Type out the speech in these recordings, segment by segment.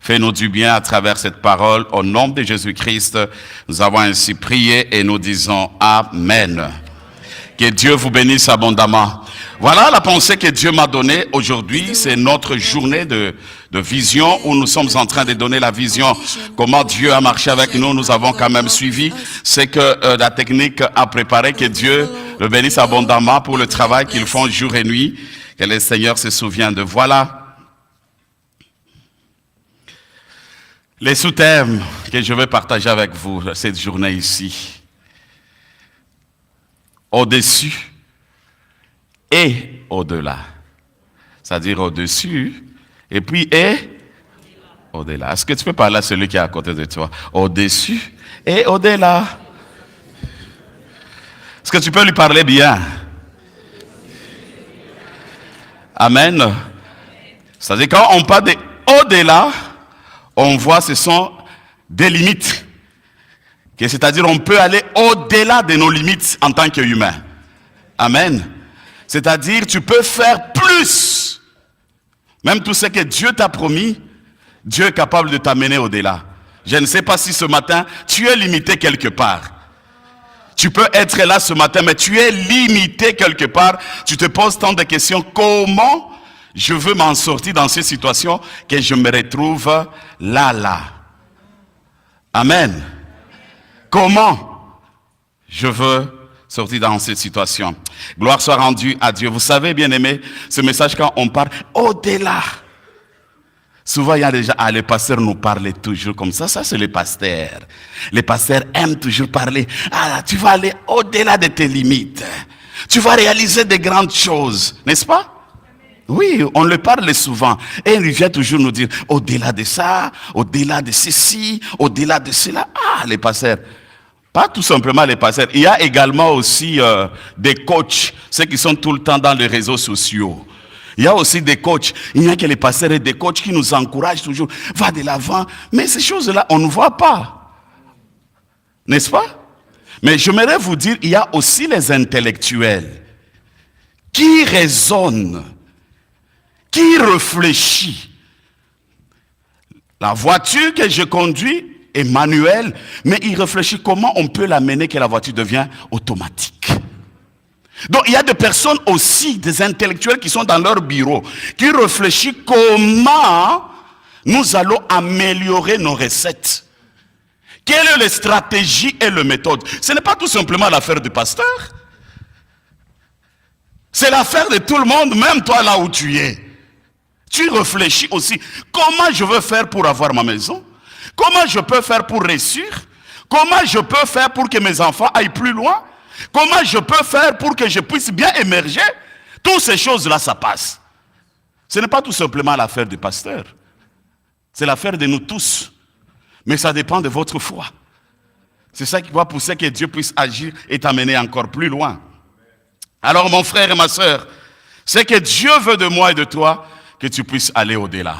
Fais-nous du bien à travers cette parole. Au nom de Jésus-Christ, nous avons ainsi prié et nous disons Amen. Que Dieu vous bénisse abondamment. Voilà la pensée que Dieu m'a donnée aujourd'hui. C'est notre journée de vision où nous sommes en train de donner la vision. Comment Dieu a marché avec nous, nous avons quand même suivi. C'est que la technique a préparé. Que Dieu le bénisse abondamment pour le travail qu'ils font jour et nuit. Que le Seigneur se souvienne de. Voilà les sous-thèmes que je vais partager avec vous cette journée ici. Au-dessus et au-delà. C'est-à-dire au-dessus et puis au-delà. Est-ce que tu peux parler à celui qui est à côté de toi? Au-dessus et au-delà. Est-ce que tu peux lui parler bien? Amen. C'est-à-dire quand on parle de au-delà, on voit ce sont des limites. C'est-à-dire on peut aller au-delà de nos limites en tant qu'humain. Amen. C'est-à-dire tu peux faire plus. Même tout ce que Dieu t'a promis, Dieu est capable de t'amener au-delà. Je ne sais pas si ce matin, tu es limité quelque part. Tu peux être là ce matin, mais tu es limité quelque part. Tu te poses tant de questions. Comment je veux m'en sortir dans ces situations que je me retrouve là. Amen. Comment je veux sortir dans cette situation? Gloire soit rendue à Dieu. Vous savez, bien-aimés, ce message quand on parle au-delà. Souvent, il y a déjà, les pasteurs nous parlent toujours comme ça. Ça, c'est les pasteurs. Les pasteurs aiment toujours parler. Tu vas aller au-delà de tes limites. Tu vas réaliser de grandes choses. N'est-ce pas? Oui, on le parle souvent. Et il vient toujours nous dire, au-delà de ça, au-delà de ceci, au-delà de cela. Les pasteurs. Pas tout simplement les pasteurs. Il y a également aussi des coachs, ceux qui sont tout le temps dans les réseaux sociaux. Il y a aussi des coachs. Il n'y a que les pasteurs et des coachs qui nous encouragent toujours. Va de l'avant. Mais ces choses-là, on ne voit pas. N'est-ce pas? Mais j'aimerais vous dire, il y a aussi les intellectuels qui raisonnent, qui réfléchissent. La voiture que je conduis est manuelle, mais il réfléchit comment on peut l'amener que la voiture devienne automatique. Donc il y a des personnes aussi, des intellectuels qui sont dans leur bureau, qui réfléchissent comment nous allons améliorer nos recettes. Quelle est la stratégie et la méthode? Ce n'est pas tout simplement l'affaire du pasteur. C'est l'affaire de tout le monde, même toi là où tu es. Tu réfléchis aussi, comment je veux faire pour avoir ma maison? Comment je peux faire pour réussir? Comment je peux faire pour que mes enfants aillent plus loin? Comment je peux faire pour que je puisse bien émerger? Toutes ces choses-là, ça passe. Ce n'est pas tout simplement l'affaire du pasteur. C'est l'affaire de nous tous. Mais ça dépend de votre foi. C'est ça qui va pousser que Dieu puisse agir et t'amener encore plus loin. Alors mon frère et ma soeur, c'est que Dieu veut de moi et de toi que tu puisses aller au-delà.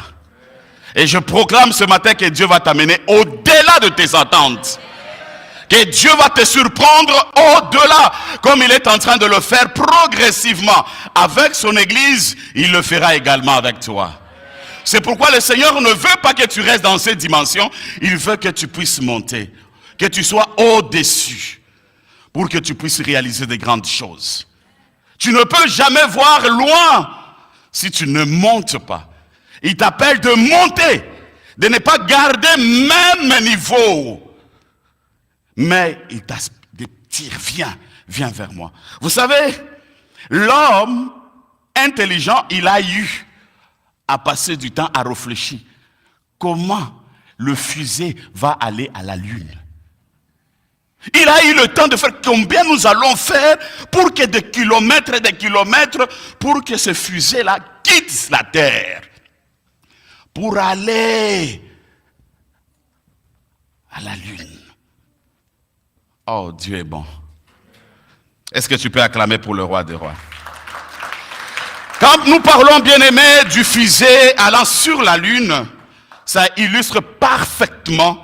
Et je proclame ce matin que Dieu va t'amener au-delà de tes attentes. Que Dieu va te surprendre au-delà, comme il est en train de le faire progressivement. Avec son église, il le fera également avec toi. C'est pourquoi le Seigneur ne veut pas que tu restes dans cette dimension. Il veut que tu puisses monter, que tu sois au-dessus, pour que tu puisses réaliser de grandes choses. Tu ne peux jamais voir loin si tu ne montes pas. Il t'appelle de monter, de ne pas garder même niveau. Mais il t'a dit, viens vers moi. Vous savez, l'homme intelligent, il a eu à passer du temps à réfléchir. Comment le fusée va aller à la Lune? Il a eu le temps de faire combien nous allons faire pour que des kilomètres et des kilomètres, pour que ce fusée-là quitte la Terre. Pour aller à la Lune. Oh, Dieu est bon. Est-ce que tu peux acclamer pour le roi des rois? Quand nous parlons, bien-aimés, du fusée allant sur la Lune, ça illustre parfaitement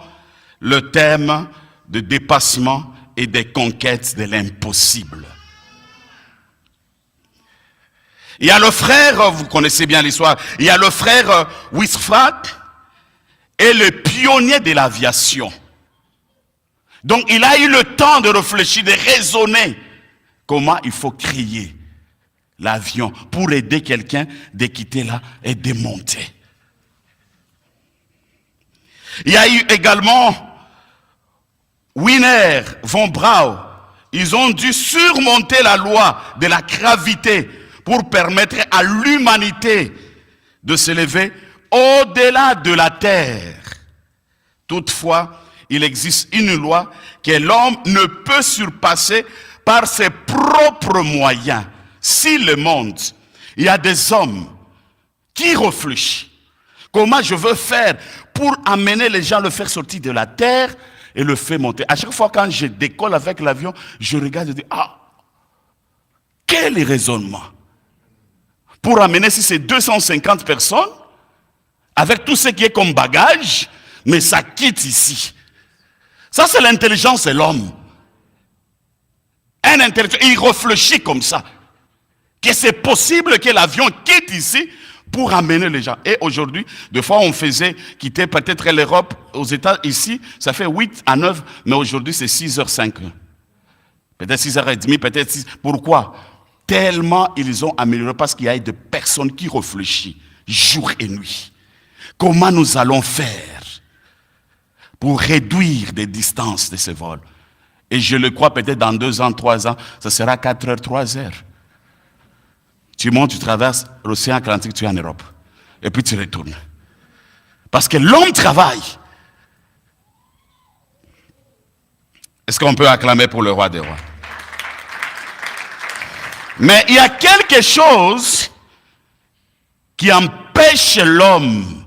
le thème de dépassement et des conquêtes de l'impossible. Il y a le frère, vous connaissez bien l'histoire, il y a le frère Wisfat est le pionnier de l'aviation. Donc il a eu le temps de réfléchir, de raisonner comment il faut créer l'avion pour aider quelqu'un de quitter là et de monter. Il y a eu également Wiener von Braun. Ils ont dû surmonter la loi de la gravité pour permettre à l'humanité de s'élever au-delà de la terre. Toutefois, il existe une loi que l'homme ne peut surpasser par ses propres moyens. Si le monde, il y a des hommes qui réfléchissent, comment je veux faire pour amener les gens, le faire sortir de la terre et le faire monter. À chaque fois quand je décolle avec l'avion, je regarde et je dis, ah, quel raisonnement pour amener si c'est 250 personnes, avec tout ce qui est comme bagage, mais ça quitte ici. Ça, c'est l'intelligence de l'homme. Un intellectuel, il réfléchit comme ça. Que c'est possible que l'avion quitte ici pour amener les gens. Et aujourd'hui, des fois, on faisait quitter peut-être l'Europe aux États ici, ça fait 8 à 9, mais aujourd'hui, c'est 6h05. Peut-être 6h30, peut-être 6. Pourquoi? Tellement ils ont amélioré, parce qu'il y a des personnes qui réfléchissent jour et nuit. Comment nous allons faire pour réduire les distances de ces vols? Et je le crois, peut-être dans 2 ans, 3 ans, ça sera 4 heures, 3 heures. Tu montes, tu traverses l'océan Atlantique, tu es en Europe. Et puis tu retournes. Parce que l'homme travaille. Est-ce qu'on peut acclamer pour le roi des rois? Mais il y a quelque chose qui empêche l'homme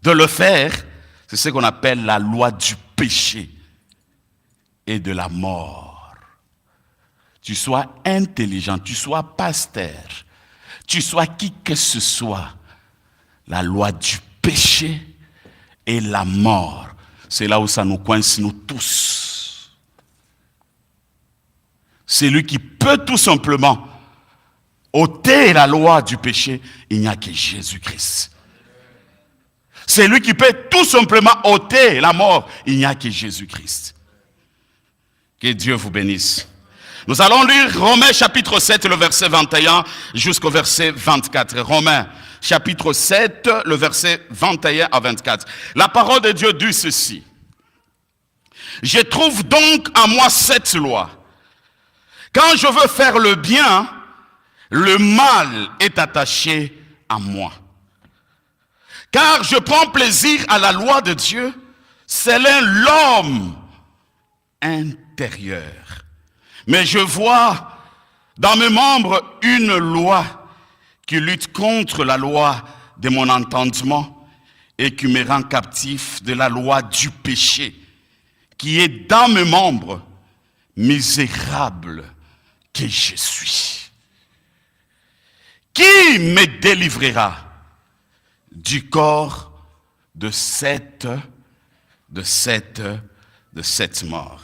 de le faire. C'est ce qu'on appelle la loi du péché et de la mort. Tu sois intelligent, tu sois pasteur, tu sois qui que ce soit, la loi du péché et la mort, c'est là où ça nous coince nous tous. C'est lui qui peut tout simplement ôter la loi du péché, il n'y a que Jésus-Christ. C'est lui qui peut tout simplement ôter la mort, il n'y a que Jésus-Christ. Que Dieu vous bénisse. Nous allons lire Romains chapitre 7, le verset 21 jusqu'au verset 24. Romains chapitre 7, le verset 21 à 24. La parole de Dieu dit ceci. Je trouve donc en moi cette loi. Quand je veux faire le bien, le mal est attaché à moi. Car je prends plaisir à la loi de Dieu, selon l'homme intérieur. Mais je vois dans mes membres une loi qui lutte contre la loi de mon entendement et qui me rend captif de la loi du péché qui est dans mes membres, misérable que je suis. Qui me délivrera du corps de cette mort?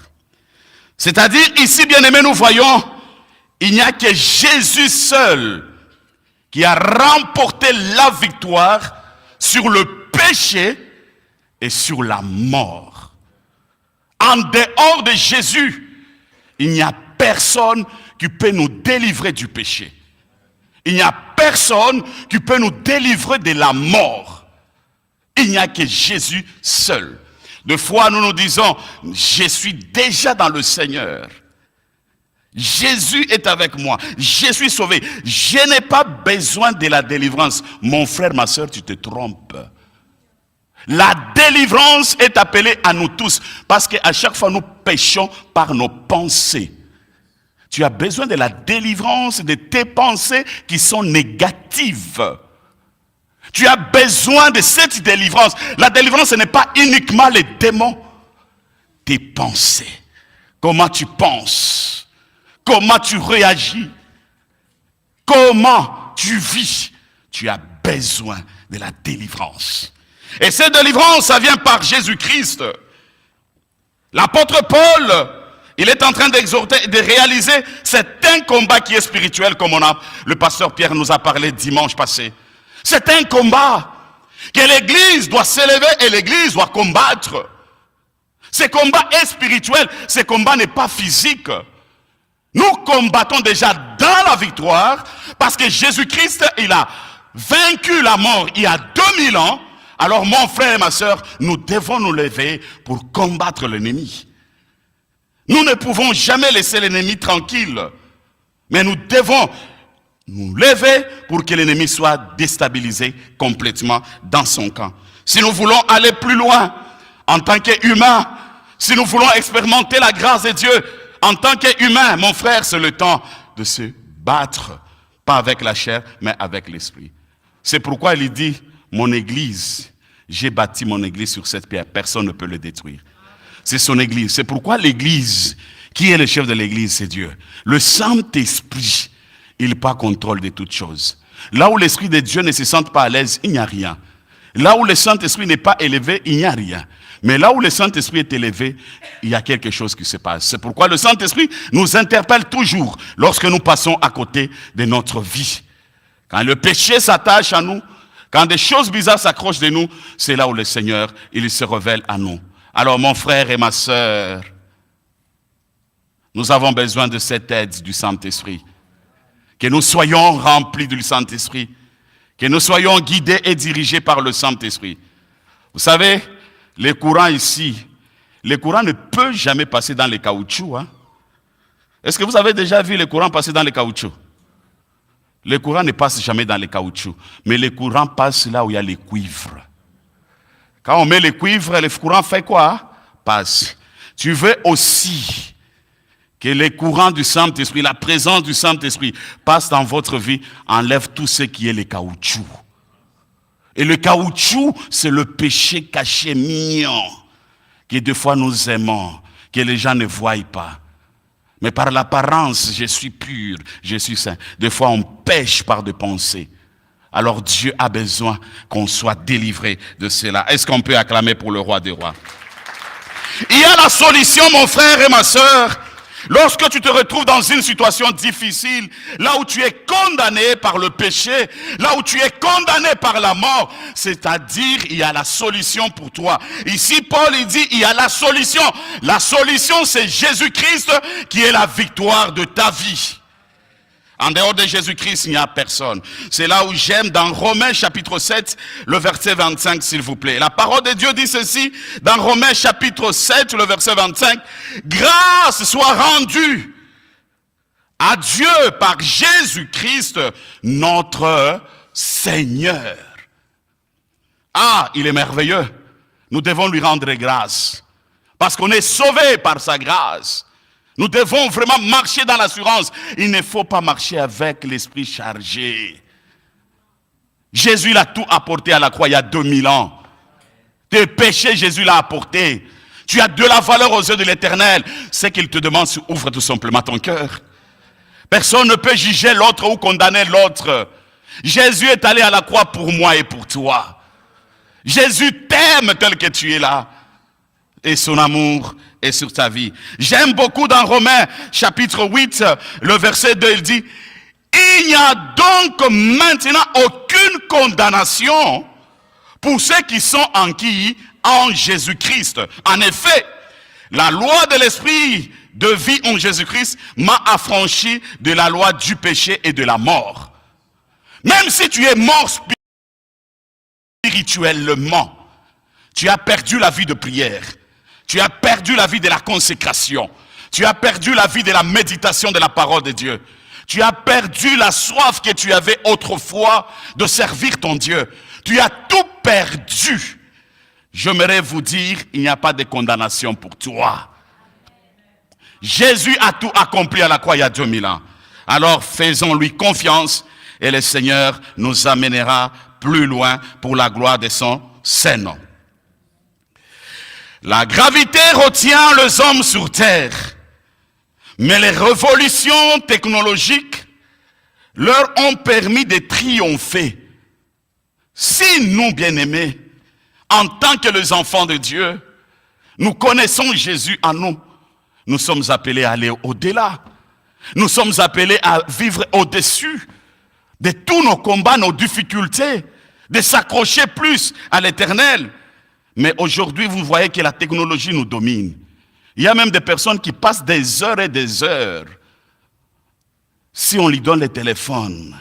C'est-à-dire, ici, bien-aimés, nous voyons, il n'y a que Jésus seul qui a remporté la victoire sur le péché et sur la mort. En dehors de Jésus, il n'y a personne qui peut nous délivrer du péché. Il n'y a personne qui peut nous délivrer de la mort. Il n'y a que Jésus seul. Des fois, nous nous disons, je suis déjà dans le Seigneur. Jésus est avec moi. Je suis sauvé. Je n'ai pas besoin de la délivrance. Mon frère, ma soeur, tu te trompes. La délivrance est appelée à nous tous. Parce qu'à chaque fois, nous péchons par nos pensées. Tu as besoin de la délivrance de tes pensées qui sont négatives. Tu as besoin de cette délivrance. La délivrance, ce n'est pas uniquement les démons. Tes pensées. Comment tu penses. Comment tu réagis. Comment tu vis. Tu as besoin de la délivrance. Et cette délivrance, ça vient par Jésus-Christ. L'apôtre Paul, il est en train d'exhorter, de réaliser c'est un combat qui est spirituel, comme le pasteur Pierre nous a parlé dimanche passé. C'est un combat. Que l'église doit s'élever et l'église doit combattre. Ce combat est spirituel, ce combat n'est pas physique. Nous combattons déjà dans la victoire parce que Jésus-Christ, il a vaincu la mort il y a 2000 ans. Alors mon frère et ma soeur, nous devons nous lever pour combattre l'ennemi. Nous ne pouvons jamais laisser l'ennemi tranquille. Mais nous devons nous lever pour que l'ennemi soit déstabilisé complètement dans son camp. Si nous voulons aller plus loin en tant qu'humains, si nous voulons expérimenter la grâce de Dieu en tant qu'humains, mon frère, c'est le temps de se battre, pas avec la chair, mais avec l'esprit. C'est pourquoi il dit, mon église, j'ai bâti mon église sur cette pierre, personne ne peut le détruire. C'est son église. C'est pourquoi l'église, qui est le chef de l'église, c'est Dieu. Le Saint-Esprit, il prend contrôle de toutes choses. Là où l'Esprit de Dieu ne se sent pas à l'aise, il n'y a rien. Là où le Saint-Esprit n'est pas élevé, il n'y a rien. Mais là où le Saint-Esprit est élevé, il y a quelque chose qui se passe. C'est pourquoi le Saint-Esprit nous interpelle toujours lorsque nous passons à côté de notre vie. Quand le péché s'attache à nous, quand des choses bizarres s'accrochent de nous, c'est là où le Seigneur, il se révèle à nous. Alors mon frère et ma sœur, nous avons besoin de cette aide du Saint-Esprit. Que nous soyons remplis du Saint-Esprit. Que nous soyons guidés et dirigés par le Saint-Esprit. Vous savez, les courants ici, les courants ne peuvent jamais passer dans les caoutchoucs. Hein? Est-ce que vous avez déjà vu les courants passer dans les caoutchoucs? Les courants ne passent jamais dans les caoutchoucs. Mais les courants passent là où il y a les cuivres. Quand on met les cuivres, les courants font quoi? Passent. Tu veux aussi que les courants du Saint-Esprit, la présence du Saint-Esprit passe dans votre vie, enlève tout ce qui est les caoutchoucs. Et le caoutchouc, c'est le péché caché mignon, que des fois nous aimons, que les gens ne voient pas. Mais par l'apparence, je suis pur, je suis saint. Des fois, on pêche par des pensées. Alors Dieu a besoin qu'on soit délivré de cela. Est-ce qu'on peut acclamer pour le roi des rois? Il y a la solution, mon frère et ma sœur. Lorsque tu te retrouves dans une situation difficile, là où tu es condamné par le péché, là où tu es condamné par la mort, c'est-à-dire il y a la solution pour toi. Ici, Paul, il dit, il y a la solution. La solution, c'est Jésus-Christ qui est la victoire de ta vie. En dehors de Jésus-Christ, il n'y a personne. C'est là où j'aime dans Romains chapitre 7, le verset 25, s'il vous plaît. La parole de Dieu dit ceci, dans Romains chapitre 7, le verset 25. Grâce soit rendue à Dieu par Jésus-Christ, notre Seigneur. Ah, il est merveilleux. Nous devons lui rendre grâce. Parce qu'on est sauvé par sa grâce. Nous devons vraiment marcher dans l'assurance. Il ne faut pas marcher avec l'esprit chargé. Jésus l'a tout apporté à la croix il y a 2000 ans. Tes péchés, Jésus l'a apporté. Tu as de la valeur aux yeux de l'Éternel. Ce qu'il te demande, c'est ouvre tout simplement ton cœur. Personne ne peut juger l'autre ou condamner l'autre. Jésus est allé à la croix pour moi et pour toi. Jésus t'aime tel que tu es là. Et son amour est sur ta vie. J'aime beaucoup dans Romains chapitre 8, le verset 2, il dit, il n'y a donc maintenant aucune condamnation pour ceux qui sont en qui? En Jésus-Christ. En effet, la loi de l'esprit de vie en Jésus-Christ m'a affranchi de la loi du péché et de la mort. Même si tu es mort spirituellement, tu as perdu la vie de prière. Tu as perdu la vie de la consécration. Tu as perdu la vie de la méditation de la parole de Dieu. Tu as perdu la soif que tu avais autrefois de servir ton Dieu. Tu as tout perdu. J'aimerais vous dire, il n'y a pas de condamnation pour toi. Jésus a tout accompli à la croix il y a 2000 ans. Alors faisons-lui confiance et le Seigneur nous amènera plus loin pour la gloire de son Saint-Nom. La gravité retient les hommes sur terre, mais les révolutions technologiques leur ont permis de triompher. Si nous, bien-aimés, en tant que les enfants de Dieu, nous connaissons Jésus en nous, nous sommes appelés à aller au-delà. Nous sommes appelés à vivre au-dessus de tous nos combats, nos difficultés. de s'accrocher plus à l'éternel. Mais aujourd'hui, vous voyez que la technologie nous domine. Il y a même des personnes qui passent des heures et des heures. Si on lui donne le téléphone,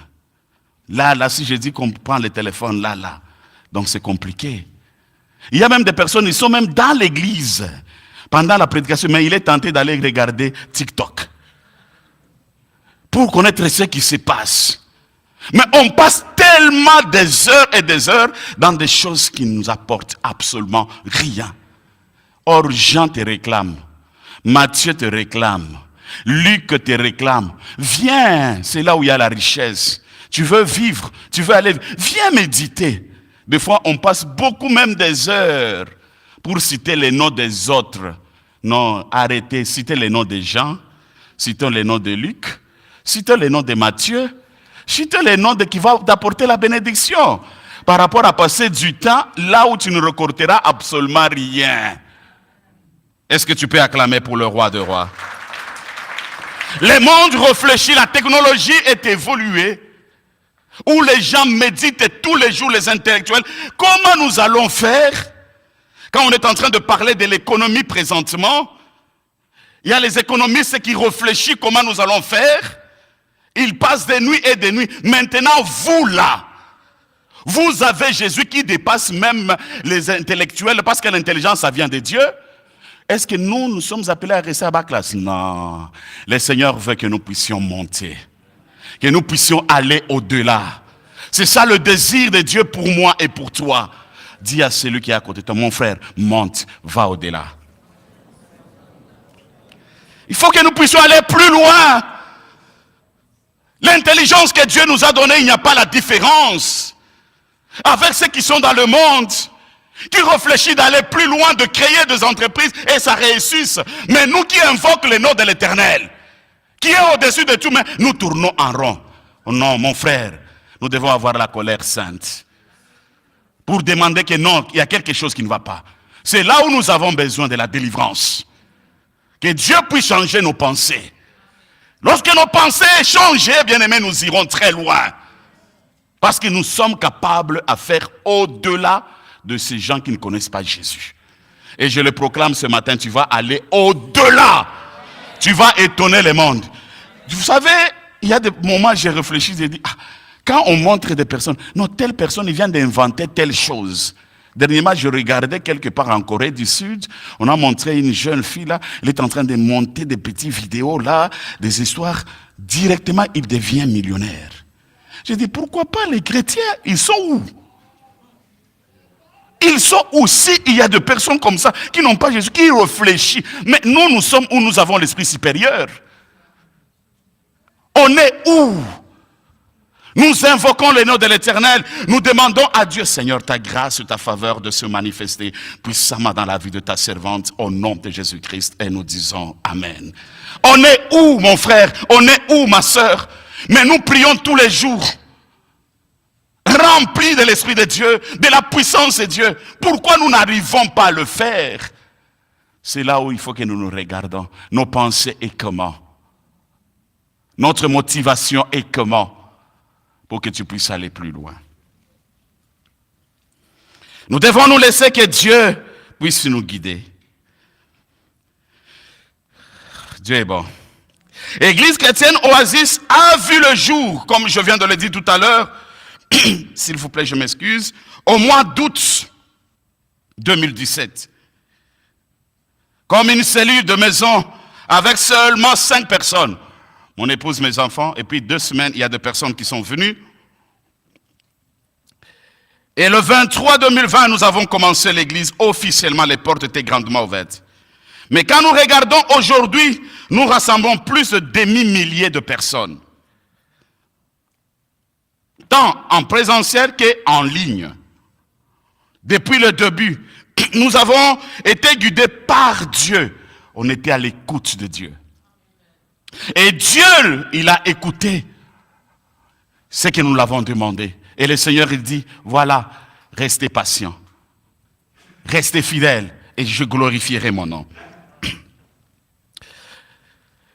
là, si je dis qu'on prend le téléphone, là, donc c'est compliqué. Il y a même des personnes, ils sont même dans l'église, pendant la prédication, mais il est tenté d'aller regarder TikTok, pour connaître ce qui se passe. Mais on passe tellement des heures et des heures dans des choses qui ne nous apportent absolument rien. Or, Jean te réclame, Matthieu te réclame, Luc te réclame. Viens, c'est là où il y a la richesse. Tu veux vivre, tu veux aller, viens méditer. Des fois, on passe beaucoup même des heures pour citer les noms des autres. Non, arrêtez, citez les noms de Jean, citez les noms de Luc, citez les noms de Matthieu, citez les noms de qui va t'apporter la bénédiction. Par rapport à passer du temps là où tu ne récolteras absolument rien. Est-ce que tu peux acclamer pour le roi des rois? Le monde réfléchit, la technologie est évoluée, où les gens méditent tous les jours, les intellectuels. Comment nous allons faire? Quand on est en train de parler de l'économie présentement, il y a les économistes qui réfléchissent comment nous allons faire. Ils passent des nuits et des nuits. Maintenant, vous là, vous avez Jésus qui dépasse même les intellectuels parce que l'intelligence, ça vient de Dieu. Est-ce que nous sommes appelés à rester à bas classe? Non. Le Seigneur veut que nous puissions monter. Que nous puissions aller au-delà. C'est ça le désir de Dieu pour moi et pour toi. Dis à celui qui est à côté de toi, mon frère, monte, va au-delà. Il faut que nous puissions aller plus loin. L'intelligence que Dieu nous a donnée, il n'y a pas la différence avec ceux qui sont dans le monde, qui réfléchissent d'aller plus loin, de créer des entreprises et ça réussisse. Mais nous qui invoquons le nom de l'Éternel, qui est au-dessus de tout, mais nous tournons en rond. Oh non, mon frère, nous devons avoir la colère sainte pour demander que non, il y a quelque chose qui ne va pas. C'est là où nous avons besoin de la délivrance. Que Dieu puisse changer nos pensées. Lorsque nos pensées changent, bien aimés, nous irons très loin. Parce que nous sommes capables à faire au-delà de ces gens qui ne connaissent pas Jésus. Et je le proclame ce matin, tu vas aller au-delà. Tu vas étonner le monde. Vous savez, il y a des moments où j'ai réfléchi, j'ai dit, quand on montre des personnes, non, telle personne, il vient d'inventer telle chose. Dernièrement, je regardais quelque part en Corée du Sud, on a montré une jeune fille là, elle est en train de monter des petites vidéos là, des histoires, directement il devient millionnaire. J'ai dit, pourquoi pas les chrétiens, ils sont où? Ils sont aussi, il y a des personnes comme ça, qui n'ont pas Jésus, qui réfléchissent. Mais nous, nous sommes où nous avons l'esprit supérieur. On est où? Nous invoquons le nom de l'Éternel. Nous demandons à Dieu, Seigneur, ta grâce et ta faveur de se manifester puissamment dans la vie de ta servante au nom de Jésus-Christ. Et nous disons Amen. On est où, mon frère? On est où, ma sœur? Mais nous prions tous les jours, remplis de l'Esprit de Dieu, de la puissance de Dieu. Pourquoi nous n'arrivons pas à le faire? C'est là où il faut que nous nous regardons. Nos pensées et comment? Notre motivation est comment? Pour que tu puisses aller plus loin. Nous devons nous laisser que Dieu puisse nous guider. Dieu est bon. Église chrétienne Oasis a vu le jour, comme je viens de le dire tout à l'heure, s'il vous plaît, je m'excuse, au mois d'août 2017. Comme une cellule de maison avec seulement 5 personnes. Mon épouse, mes enfants, et puis 2 semaines, il y a des personnes qui sont venues. Et le 23 2020, nous avons commencé l'église officiellement, les portes étaient grandement ouvertes. Mais quand nous regardons aujourd'hui, nous rassemblons plus de demi-milliers de personnes. Tant en présentiel qu'en ligne. Depuis le début, nous avons été guidés par Dieu. On était à l'écoute de Dieu. Et Dieu, il a écouté ce que nous l'avons demandé. Et le Seigneur, il dit, voilà, restez patients, restez fidèles, et je glorifierai mon nom.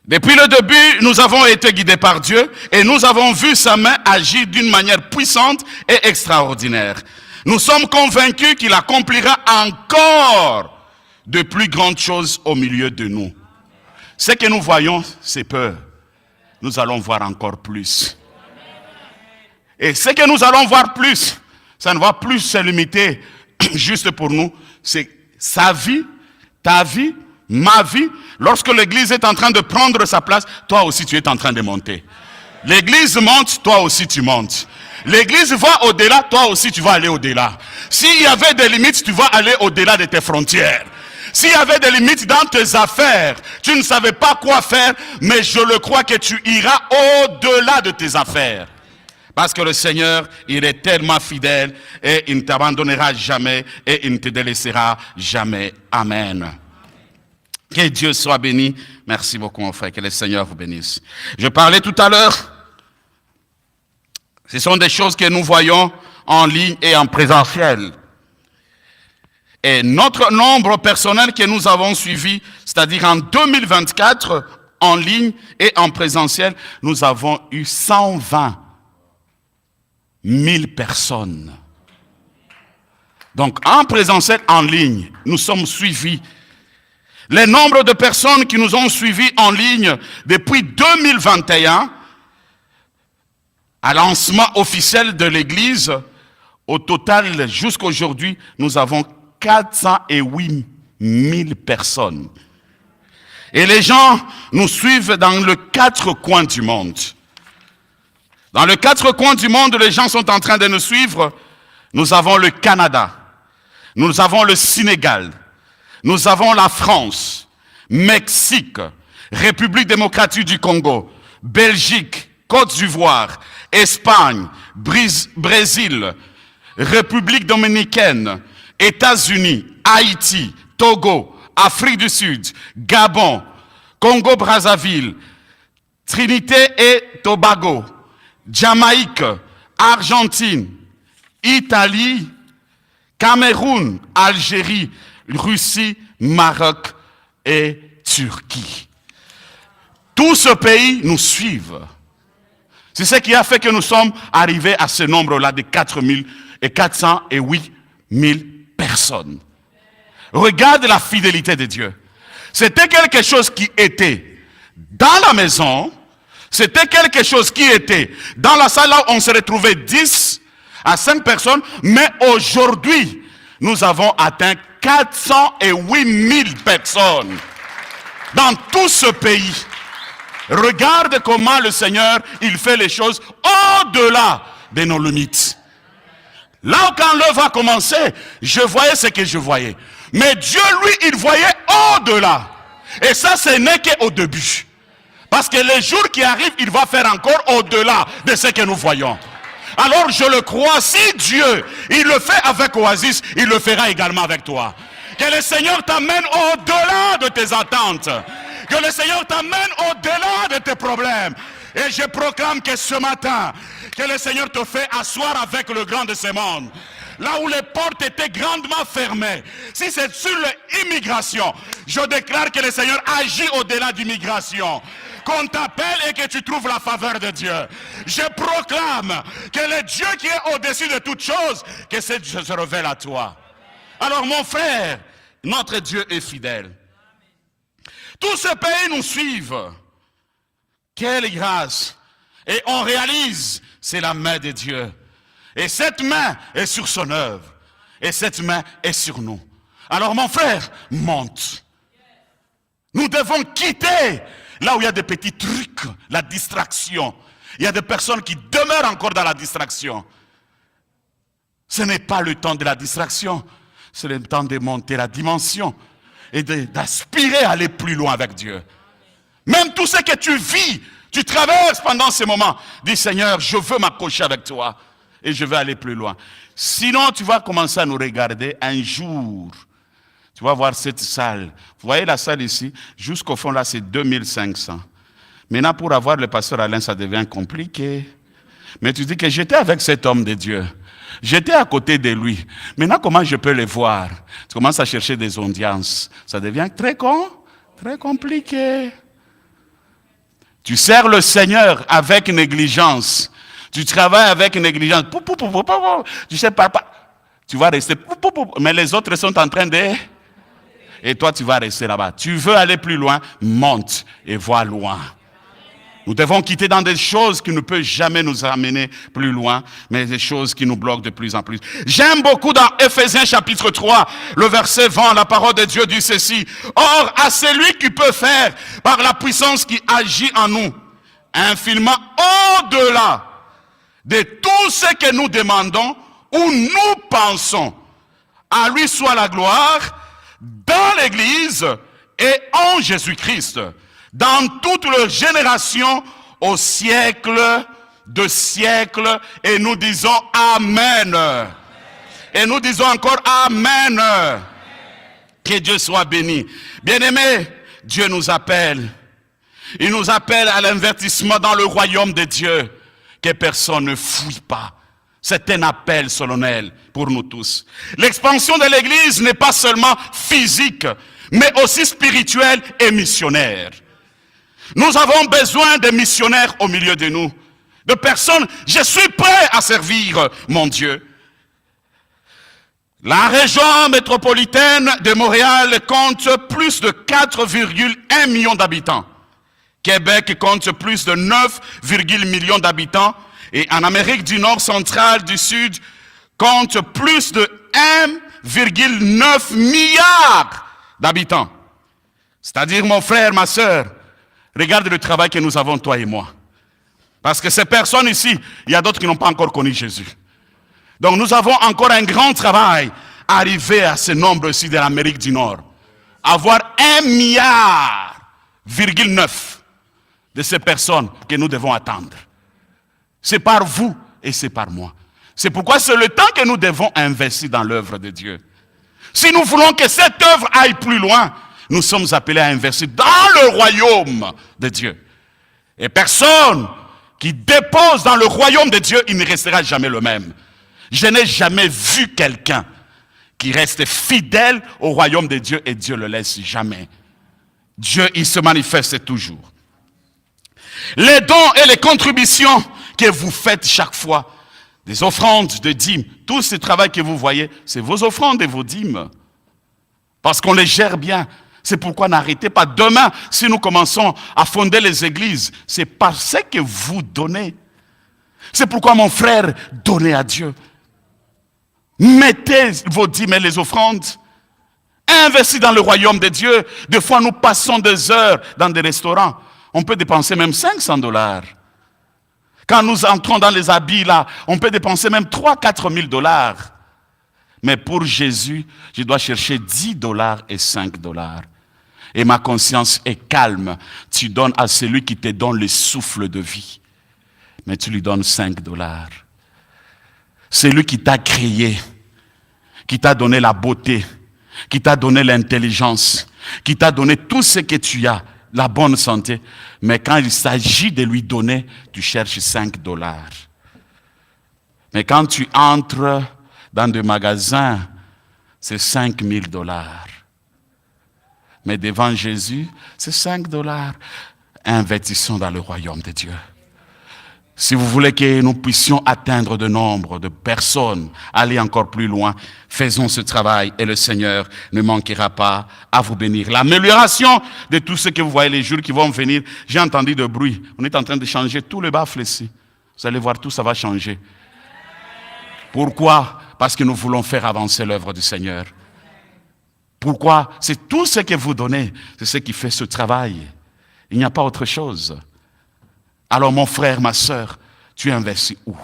Depuis le début, nous avons été guidés par Dieu et nous avons vu sa main agir d'une manière puissante et extraordinaire. Nous sommes convaincus qu'il accomplira encore de plus grandes choses au milieu de nous. Ce que nous voyons, c'est peur. Nous allons voir encore plus. Et ce que nous allons voir plus, ça ne va plus se limiter juste pour nous. C'est sa vie, ta vie, ma vie. Lorsque l'église est en train de prendre sa place, toi aussi tu es en train de monter. L'église monte, toi aussi tu montes. L'église va au-delà, toi aussi tu vas aller au-delà. S'il y avait des limites, tu vas aller au-delà de tes frontières. S'il y avait des limites dans tes affaires, tu ne savais pas quoi faire, mais je le crois que tu iras au-delà de tes affaires. Parce que le Seigneur, il est tellement fidèle et il ne t'abandonnera jamais et il ne te délaissera jamais. Amen. Que Dieu soit béni. Merci beaucoup mon frère, que le Seigneur vous bénisse. Je parlais tout à l'heure, ce sont des choses que nous voyons en ligne et en présentiel. Et notre nombre personnel que nous avons suivi, c'est-à-dire en 2024, en ligne et en présentiel, nous avons eu 120 000 personnes. Donc en présentiel, en ligne, nous sommes suivis. Le nombre de personnes qui nous ont suivis en ligne depuis 2021, à lancement officiel de l'Église, au total, jusqu'à aujourd'hui, nous avons 408 000 personnes. Et les gens nous suivent dans les 4 coins du monde. Dans les 4 coins du monde, les gens sont en train de nous suivre. Nous avons le Canada, nous avons le Sénégal, nous avons la France, Mexique, République démocratique du Congo, Belgique, Côte d'Ivoire, Espagne, Brésil, République dominicaine, États-Unis, Haïti, Togo, Afrique du Sud, Gabon, Congo-Brazzaville, Trinité et Tobago, Jamaïque, Argentine, Italie, Cameroun, Algérie, Russie, Maroc et Turquie. Tous ces pays nous suivent. C'est ce qui a fait que nous sommes arrivés à ce nombre-là de 408 000 personnes. Regarde la fidélité de Dieu. C'était quelque chose qui était dans la maison, c'était quelque chose qui était dans la salle là où on se retrouvait 10 à 5 personnes, mais aujourd'hui, nous avons atteint 408 000 personnes dans tout ce pays. Regarde comment le Seigneur, il fait les choses au-delà de nos limites. Là où quand l'œuvre a commencé, je voyais ce que je voyais. Mais Dieu, lui, il voyait au-delà. Et ça, ce n'est qu'au début. Parce que les jours qui arrivent, il va faire encore au-delà de ce que nous voyons. Alors je le crois, si Dieu, il le fait avec Oasis, il le fera également avec toi. Que le Seigneur t'amène au-delà de tes attentes. Que le Seigneur t'amène au-delà de tes problèmes. Et je proclame que ce matin, que le Seigneur te fait asseoir avec le grand de ce monde. Là où les portes étaient grandement fermées. Si c'est sur l'immigration, je déclare que le Seigneur agit au-delà d'immigration. Qu'on t'appelle et que tu trouves la faveur de Dieu. Je proclame que le Dieu qui est au-dessus de toutes choses, que ce Dieu se révèle à toi. Alors mon frère, notre Dieu est fidèle. Tous ces pays nous suivent. Quelle grâce! Et on réalise, c'est la main de Dieu. Et cette main est sur son œuvre. Et cette main est sur nous. Alors mon frère, monte. Nous devons quitter là où il y a des petits trucs, la distraction. Il y a des personnes qui demeurent encore dans la distraction. Ce n'est pas le temps de la distraction. C'est le temps de monter la dimension et d'aspirer à aller plus loin avec Dieu. Même tout ce que tu vis, tu traverses pendant ces moments. Dis Seigneur, je veux m'accrocher avec toi et je veux aller plus loin. Sinon, tu vas commencer à nous regarder un jour. Tu vas voir cette salle. Vous voyez la salle ici? Jusqu'au fond, là, c'est 2500. Maintenant, pour avoir le pasteur Alain, ça devient compliqué. Mais tu dis que j'étais avec cet homme de Dieu. J'étais à côté de lui. Maintenant, comment je peux le voir? Tu commences à chercher des audiences. Ça devient très compliqué. Tu sers le Seigneur avec négligence. Tu travailles avec négligence. Tu sais, papa, tu vas rester. Mais les autres sont en train de... Et toi, tu vas rester là-bas. Tu veux aller plus loin, monte et vois loin. Nous devons quitter dans des choses qui ne peuvent jamais nous amener plus loin, mais des choses qui nous bloquent de plus en plus. J'aime beaucoup dans Éphésiens chapitre 3, le verset 20, la parole de Dieu dit ceci. Or, à celui qui peut faire, par la puissance qui agit en nous, infiniment au-delà de tout ce que nous demandons ou nous pensons, à lui soit la gloire dans l'Église et en Jésus-Christ, dans toutes les générations, au siècle de siècles, et nous disons Amen. Et nous disons encore Amen. Que Dieu soit béni. Bien-aimés, Dieu nous appelle. Il nous appelle à l'investissement dans le royaume de Dieu, que personne ne fuit pas. C'est un appel solennel pour nous tous. L'expansion de l'Église n'est pas seulement physique, mais aussi spirituelle et missionnaire. Nous avons besoin de missionnaires au milieu de nous. De personnes, je suis prêt à servir mon Dieu. La région métropolitaine de Montréal compte plus de 4,1 millions d'habitants. Québec compte plus de 9, millions d'habitants. Et en Amérique du Nord, centrale, du Sud, compte plus de 1,9 milliard d'habitants. C'est-à-dire, mon frère, ma sœur, regarde le travail que nous avons, toi et moi. Parce que ces personnes ici, il y a d'autres qui n'ont pas encore connu Jésus. Donc nous avons encore un grand travail à arriver à ce nombre-ci de l'Amérique du Nord. Avoir 1,9 milliard de ces personnes que nous devons attendre. C'est par vous et c'est par moi. C'est pourquoi c'est le temps que nous devons investir dans l'œuvre de Dieu. Si nous voulons que cette œuvre aille plus loin, nous sommes appelés à investir dans le royaume de Dieu. Et personne qui dépose dans le royaume de Dieu, il ne restera jamais le même. Je n'ai jamais vu quelqu'un qui reste fidèle au royaume de Dieu et Dieu ne le laisse jamais. Dieu, il se manifeste toujours. Les dons et les contributions que vous faites chaque fois, des offrandes, de dîmes, tout ce travail que vous voyez, c'est vos offrandes et vos dîmes. Parce qu'on les gère bien. C'est pourquoi n'arrêtez pas. Demain, si nous commençons à fonder les églises, c'est parce que vous donnez. C'est pourquoi, mon frère, donnez à Dieu. Mettez vos dîmes et les offrandes. Investissez dans le royaume de Dieu. Des fois, nous passons des heures dans des restaurants. On peut dépenser même $500. Quand nous entrons dans les habits, là, on peut dépenser même 3-4 000 $. Mais pour Jésus, je dois chercher $10 et $5. Et ma conscience est calme. Tu donnes à celui qui te donne le souffle de vie. Mais tu lui donnes $5. C'est lui qui t'a créé, qui t'a donné la beauté, qui t'a donné l'intelligence, qui t'a donné tout ce que tu as, la bonne santé. Mais quand il s'agit de lui donner, tu cherches $5. Mais quand tu entres dans des magasins, c'est $5 000. Mais devant Jésus, c'est $5. Investissons dans le royaume de Dieu. Si vous voulez que nous puissions atteindre de nombre de personnes, aller encore plus loin, faisons ce travail et le Seigneur ne manquera pas à vous bénir. L'amélioration de tout ce que vous voyez les jours qui vont venir, j'ai entendu de bruit. On est en train de changer tout le baffle ici. Vous allez voir, tout ça va changer. Pourquoi? Parce que nous voulons faire avancer l'œuvre du Seigneur. Pourquoi? C'est tout ce que vous donnez, c'est ce qui fait ce travail. Il n'y a pas autre chose. Alors mon frère, ma sœur, tu investis où?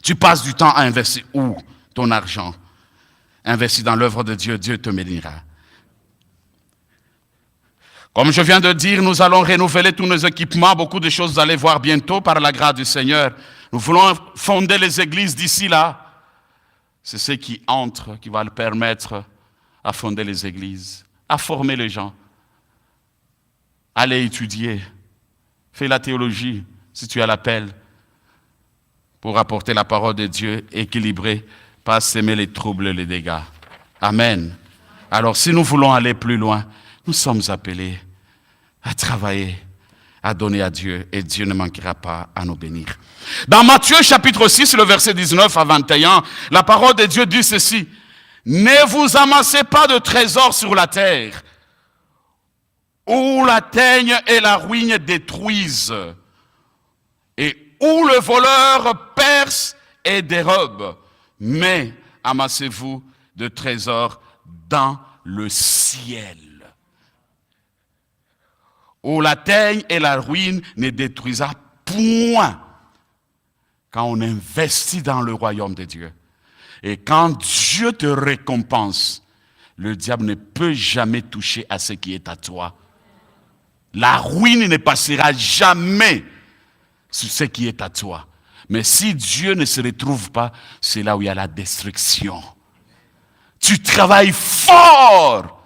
Tu passes du temps à investir où ton argent? Investis dans l'œuvre de Dieu, Dieu te bénira. Comme je viens de dire, nous allons renouveler tous nos équipements. Beaucoup de choses, vous allez voir bientôt par la grâce du Seigneur. Nous voulons fonder les églises d'ici là. C'est ce qui entre, qui va le permettre à fonder les églises, à former les gens. Allez étudier. Fais la théologie, si tu as l'appel, pour apporter la parole de Dieu équilibrée, pas s'aimer les troubles et les dégâts. Amen. Alors, si nous voulons aller plus loin, nous sommes appelés à travailler, à donner à Dieu, et Dieu ne manquera pas à nous bénir. Dans Matthieu chapitre 6, le verset 19 à 21, la parole de Dieu dit ceci: ne vous amassez pas de trésors sur la terre, où la teigne et la ruine détruisent, et où le voleur perce et dérobe, mais amassez-vous de trésors dans le ciel, où la teigne et la ruine ne détruisent point. Quand on investit dans le royaume de Dieu, et quand Dieu te récompense, le diable ne peut jamais toucher à ce qui est à toi. La ruine ne passera jamais sur ce qui est à toi. Mais si Dieu ne se retrouve pas, c'est là où il y a la destruction. Tu travailles fort,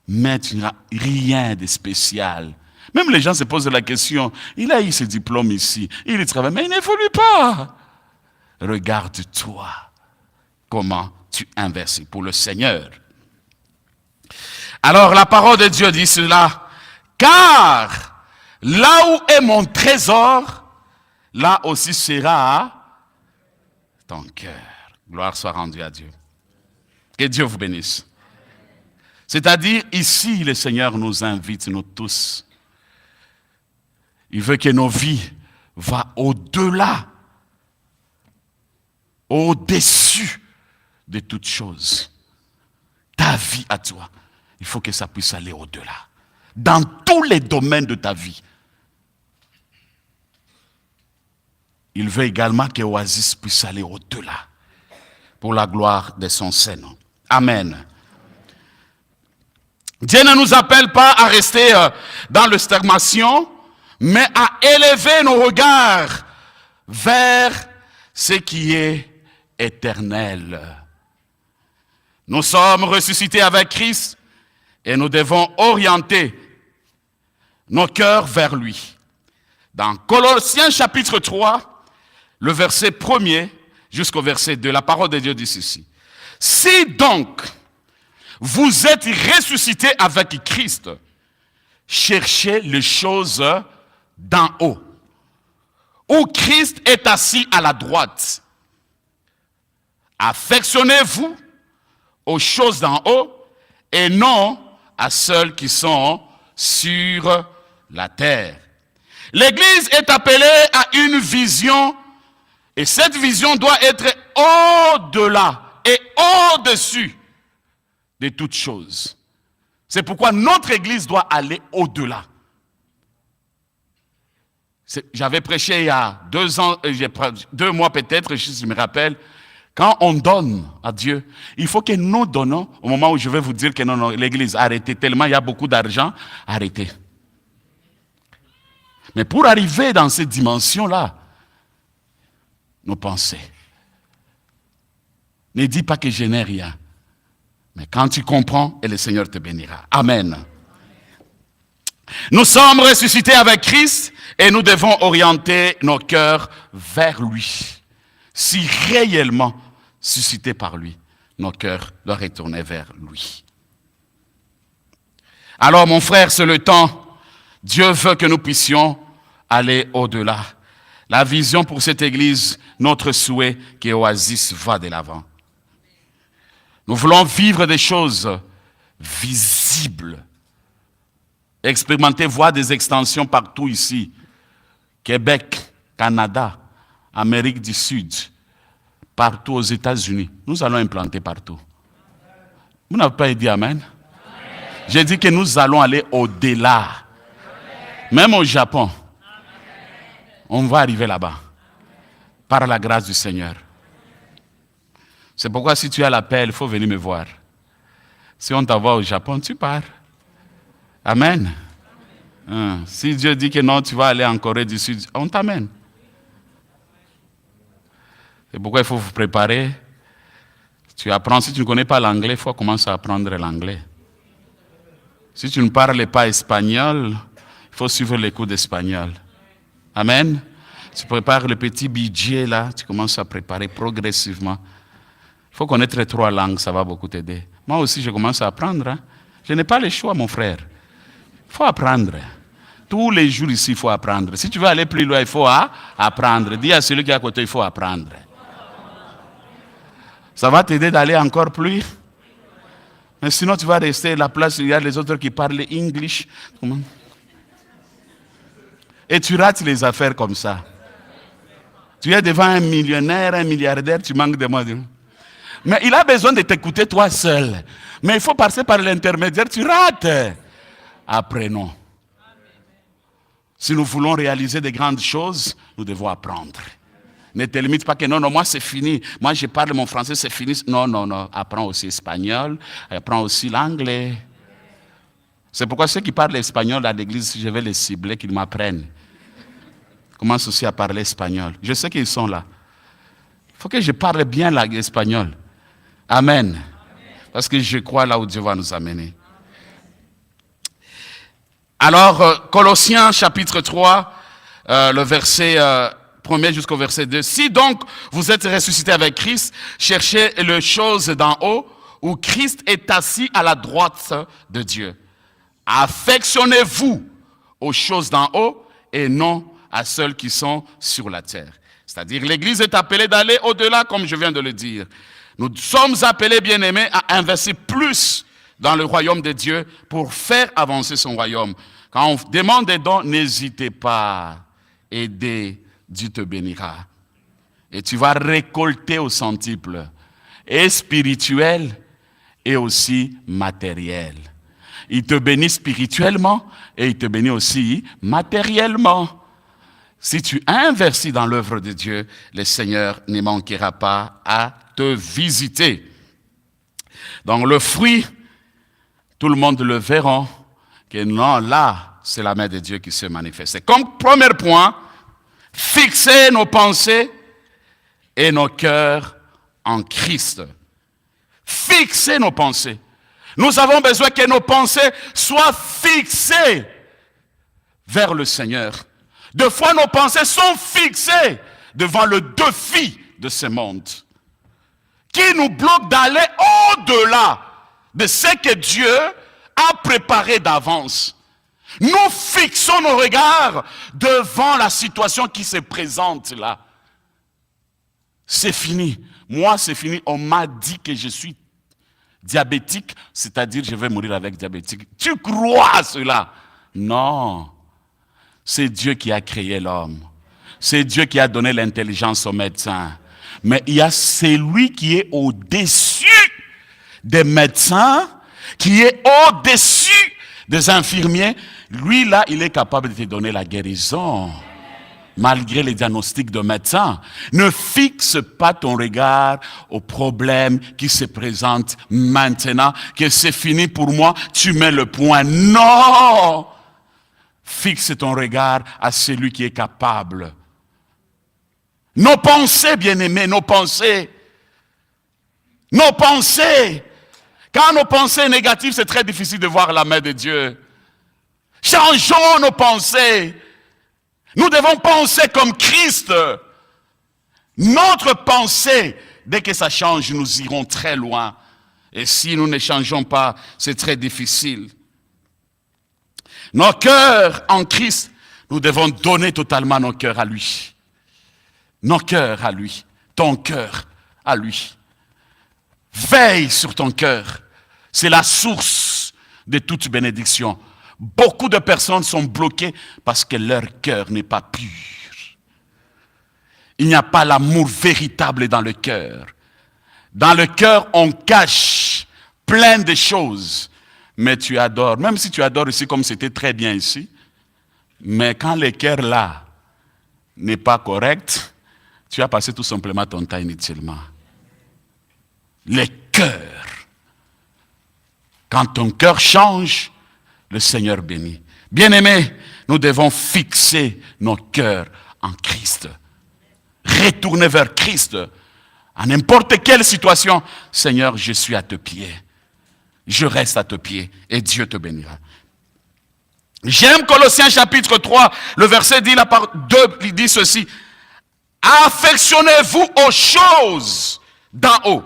mais tu n'as rien de spécial. Même les gens se posent la question, il a eu ce diplôme ici, il travaille, mais il n'évolue pas. Regarde-toi, comment tu investis pour le Seigneur. Alors la parole de Dieu dit cela: car là où est mon trésor, là aussi sera ton cœur. Gloire soit rendue à Dieu. Que Dieu vous bénisse. C'est-à-dire, ici, le Seigneur nous invite, nous tous. Il veut que nos vies vont au-delà, au-dessus de toutes choses. Ta vie à toi, il faut que ça puisse aller au-delà. Dans tous les domaines de ta vie. Il veut également que Oasis puisse aller au-delà, pour la gloire de son Saint-Nom. Amen. Dieu ne nous appelle pas à rester dans le stagnation, mais à élever nos regards vers ce qui est éternel. Nous sommes ressuscités avec Christ et nous devons orienter nos cœurs vers lui. Dans Colossiens chapitre 3, le verset 1er jusqu'au verset 2, la parole de Dieu dit ceci: si donc vous êtes ressuscités avec Christ, cherchez les choses d'en haut, où Christ est assis à la droite. Affectionnez-vous aux choses d'en haut et non à celles qui sont sur la terre. L'Église est appelée à une vision, et cette vision doit être au-delà et au-dessus de toutes choses. C'est pourquoi notre Église doit aller au-delà. J'avais prêché il y a 2 ans, 2 mois peut-être, je me rappelle, quand on donne à Dieu, il faut que nous donnons, au moment où je vais vous dire que non, l'Église, arrêtez, tellement il y a beaucoup d'argent, arrêtez. Mais pour arriver dans cette dimension-là, nos pensées. Ne dis pas que je n'ai rien. Mais quand tu comprends, et le Seigneur te bénira. Amen. Nous sommes ressuscités avec Christ et nous devons orienter nos cœurs vers lui. Si réellement suscités par lui, nos cœurs doivent retourner vers lui. Alors mon frère, c'est le temps. Dieu veut que nous puissions aller au-delà. La vision pour cette église, notre souhait, que Oasis va de l'avant. Nous voulons vivre des choses visibles. Expérimenter, voir des extensions partout ici. Québec, Canada, Amérique du Sud, partout aux États-Unis. Nous allons implanter partout. Vous n'avez pas dit amen? J'ai dit que nous allons aller au-delà. Même au Japon. On va arriver là-bas. Par la grâce du Seigneur. C'est pourquoi si tu as l'appel, il faut venir me voir. Si on t'envoie au Japon, tu pars. Amen. Si Dieu dit que non, tu vas aller en Corée du Sud, on t'amène. C'est pourquoi il faut vous préparer. Tu apprends, si tu ne connais pas l'anglais, il faut commencer à apprendre l'anglais. Si tu ne parles pas espagnol, il faut suivre les cours d'espagnol. Amen. Tu prépares le petit budget là, tu commences à préparer progressivement. Il faut connaître les 3 langues, ça va beaucoup t'aider. Moi aussi, je commence à apprendre. Je n'ai pas le choix, mon frère. Il faut apprendre. Tous les jours ici, il faut apprendre. Si tu veux aller plus loin, il faut apprendre. Dis à celui qui est à côté, il faut apprendre. Ça va t'aider d'aller encore plus. Mais sinon, tu vas rester à la place, il y a les autres qui parlent English. Comment? Et tu rates les affaires comme ça. Tu es devant un millionnaire, un milliardaire, tu manques de moi. Mais il a besoin de t'écouter toi seul. Mais il faut passer par l'intermédiaire, tu rates. Apprenons. Si nous voulons réaliser de grandes choses, nous devons apprendre. Ne te limite pas que non, moi c'est fini. Moi je parle mon français, c'est fini. Non. Apprends aussi l'espagnol, apprends aussi l'anglais. C'est pourquoi ceux qui parlent espagnol à l'église, je vais les cibler, qu'ils m'apprennent. Commence aussi à parler espagnol. Je sais qu'ils sont là. Il faut que je parle bien l'espagnol. Amen. Parce que je crois là où Dieu va nous amener. Alors, Colossiens chapitre 3, le verset 1er jusqu'au verset 2. Si donc vous êtes ressuscités avec Christ, cherchez les choses d'en haut, où Christ est assis à la droite de Dieu. Affectionnez-vous aux choses d'en haut et non à celles qui sont sur la terre. C'est-à-dire, l'Église est appelée d'aller au-delà, comme je viens de le dire. Nous sommes appelés, bien-aimés, à investir plus dans le royaume de Dieu pour faire avancer son royaume. Quand on demande des dons, n'hésitez pas. Aidez, Dieu te bénira. Et tu vas récolter au centuple, et spirituel et aussi matériel. Il te bénit spirituellement et il te bénit aussi matériellement. Si tu investis dans l'œuvre de Dieu, le Seigneur ne manquera pas à te visiter. Donc le fruit, tout le monde le verra, que non, là, c'est la main de Dieu qui se manifeste. Comme premier point, fixer nos pensées et nos cœurs en Christ. Fixer nos pensées. Nous avons besoin que nos pensées soient fixées vers le Seigneur. Des fois, nos pensées sont fixées devant le défi de ce monde, qui nous bloque d'aller au-delà de ce que Dieu a préparé d'avance. Nous fixons nos regards devant la situation qui se présente là. C'est fini. Moi, c'est fini. On m'a dit que je suis diabétique, c'est-à-dire je vais mourir avec diabétique. Tu crois à cela? Non. C'est Dieu qui a créé l'homme. C'est Dieu qui a donné l'intelligence aux médecins. Mais il y a celui qui est au-dessus des médecins, qui est au-dessus des infirmiers. Lui, là, il est capable de te donner la guérison. Malgré les diagnostics de médecins. Ne fixe pas ton regard aux problèmes qui se présentent maintenant, que c'est fini pour moi, tu mets le point. Non! Fixe ton regard à celui qui est capable. Nos pensées, bien-aimés, nos pensées. Nos pensées. Quand nos pensées négatives, c'est très difficile de voir la main de Dieu. Changeons nos pensées. Nous devons penser comme Christ. Notre pensée, dès que ça change, nous irons très loin. Et si nous ne changeons pas, c'est très difficile. Nos cœurs en Christ, nous devons donner totalement nos cœurs à lui. Nos cœurs à lui. Ton cœur à lui. Veille sur ton cœur. C'est la source de toute bénédiction. Beaucoup de personnes sont bloquées parce que leur cœur n'est pas pur. Il n'y a pas l'amour véritable dans le cœur. Dans le cœur, on cache plein de choses. Mais tu adores, même si tu adores ici comme c'était très bien ici, mais quand le cœur là n'est pas correct, tu as passé tout simplement ton temps inutilement. Le cœur. Quand ton cœur change, le Seigneur bénit. Bien-aimés, nous devons fixer nos cœurs en Christ. Retourner vers Christ. À n'importe quelle situation, Seigneur, je suis à tes pieds. Je reste à tes pieds et Dieu te bénira. J'aime Colossiens chapitre 3, le verset 2, il dit ceci. Affectionnez-vous aux choses d'en haut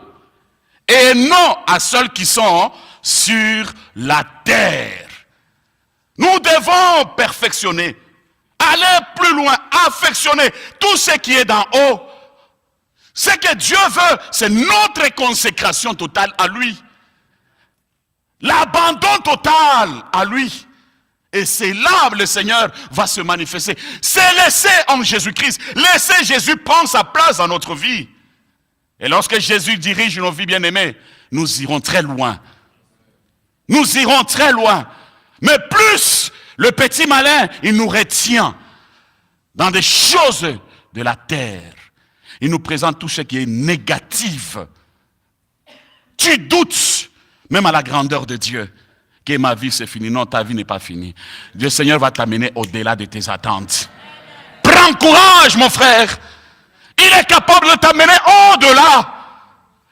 et non à celles qui sont sur la terre. Nous devons perfectionner, aller plus loin, affectionner tout ce qui est d'en haut. Ce que Dieu veut, c'est notre consécration totale à lui. L'abandon total à lui. Et c'est là que le Seigneur va se manifester. C'est laisser en Jésus-Christ. Laisser Jésus prendre sa place dans notre vie. Et lorsque Jésus dirige nos vies bien-aimées, nous irons très loin. Nous irons très loin. Mais plus le petit malin, il nous retient dans des choses de la terre. Il nous présente tout ce qui est négatif. Tu doutes même à la grandeur de Dieu. Que ma vie c'est fini. Non, ta vie n'est pas finie. Dieu Seigneur va t'amener au-delà de tes attentes. Prends courage, mon frère. Il est capable de t'amener au-delà.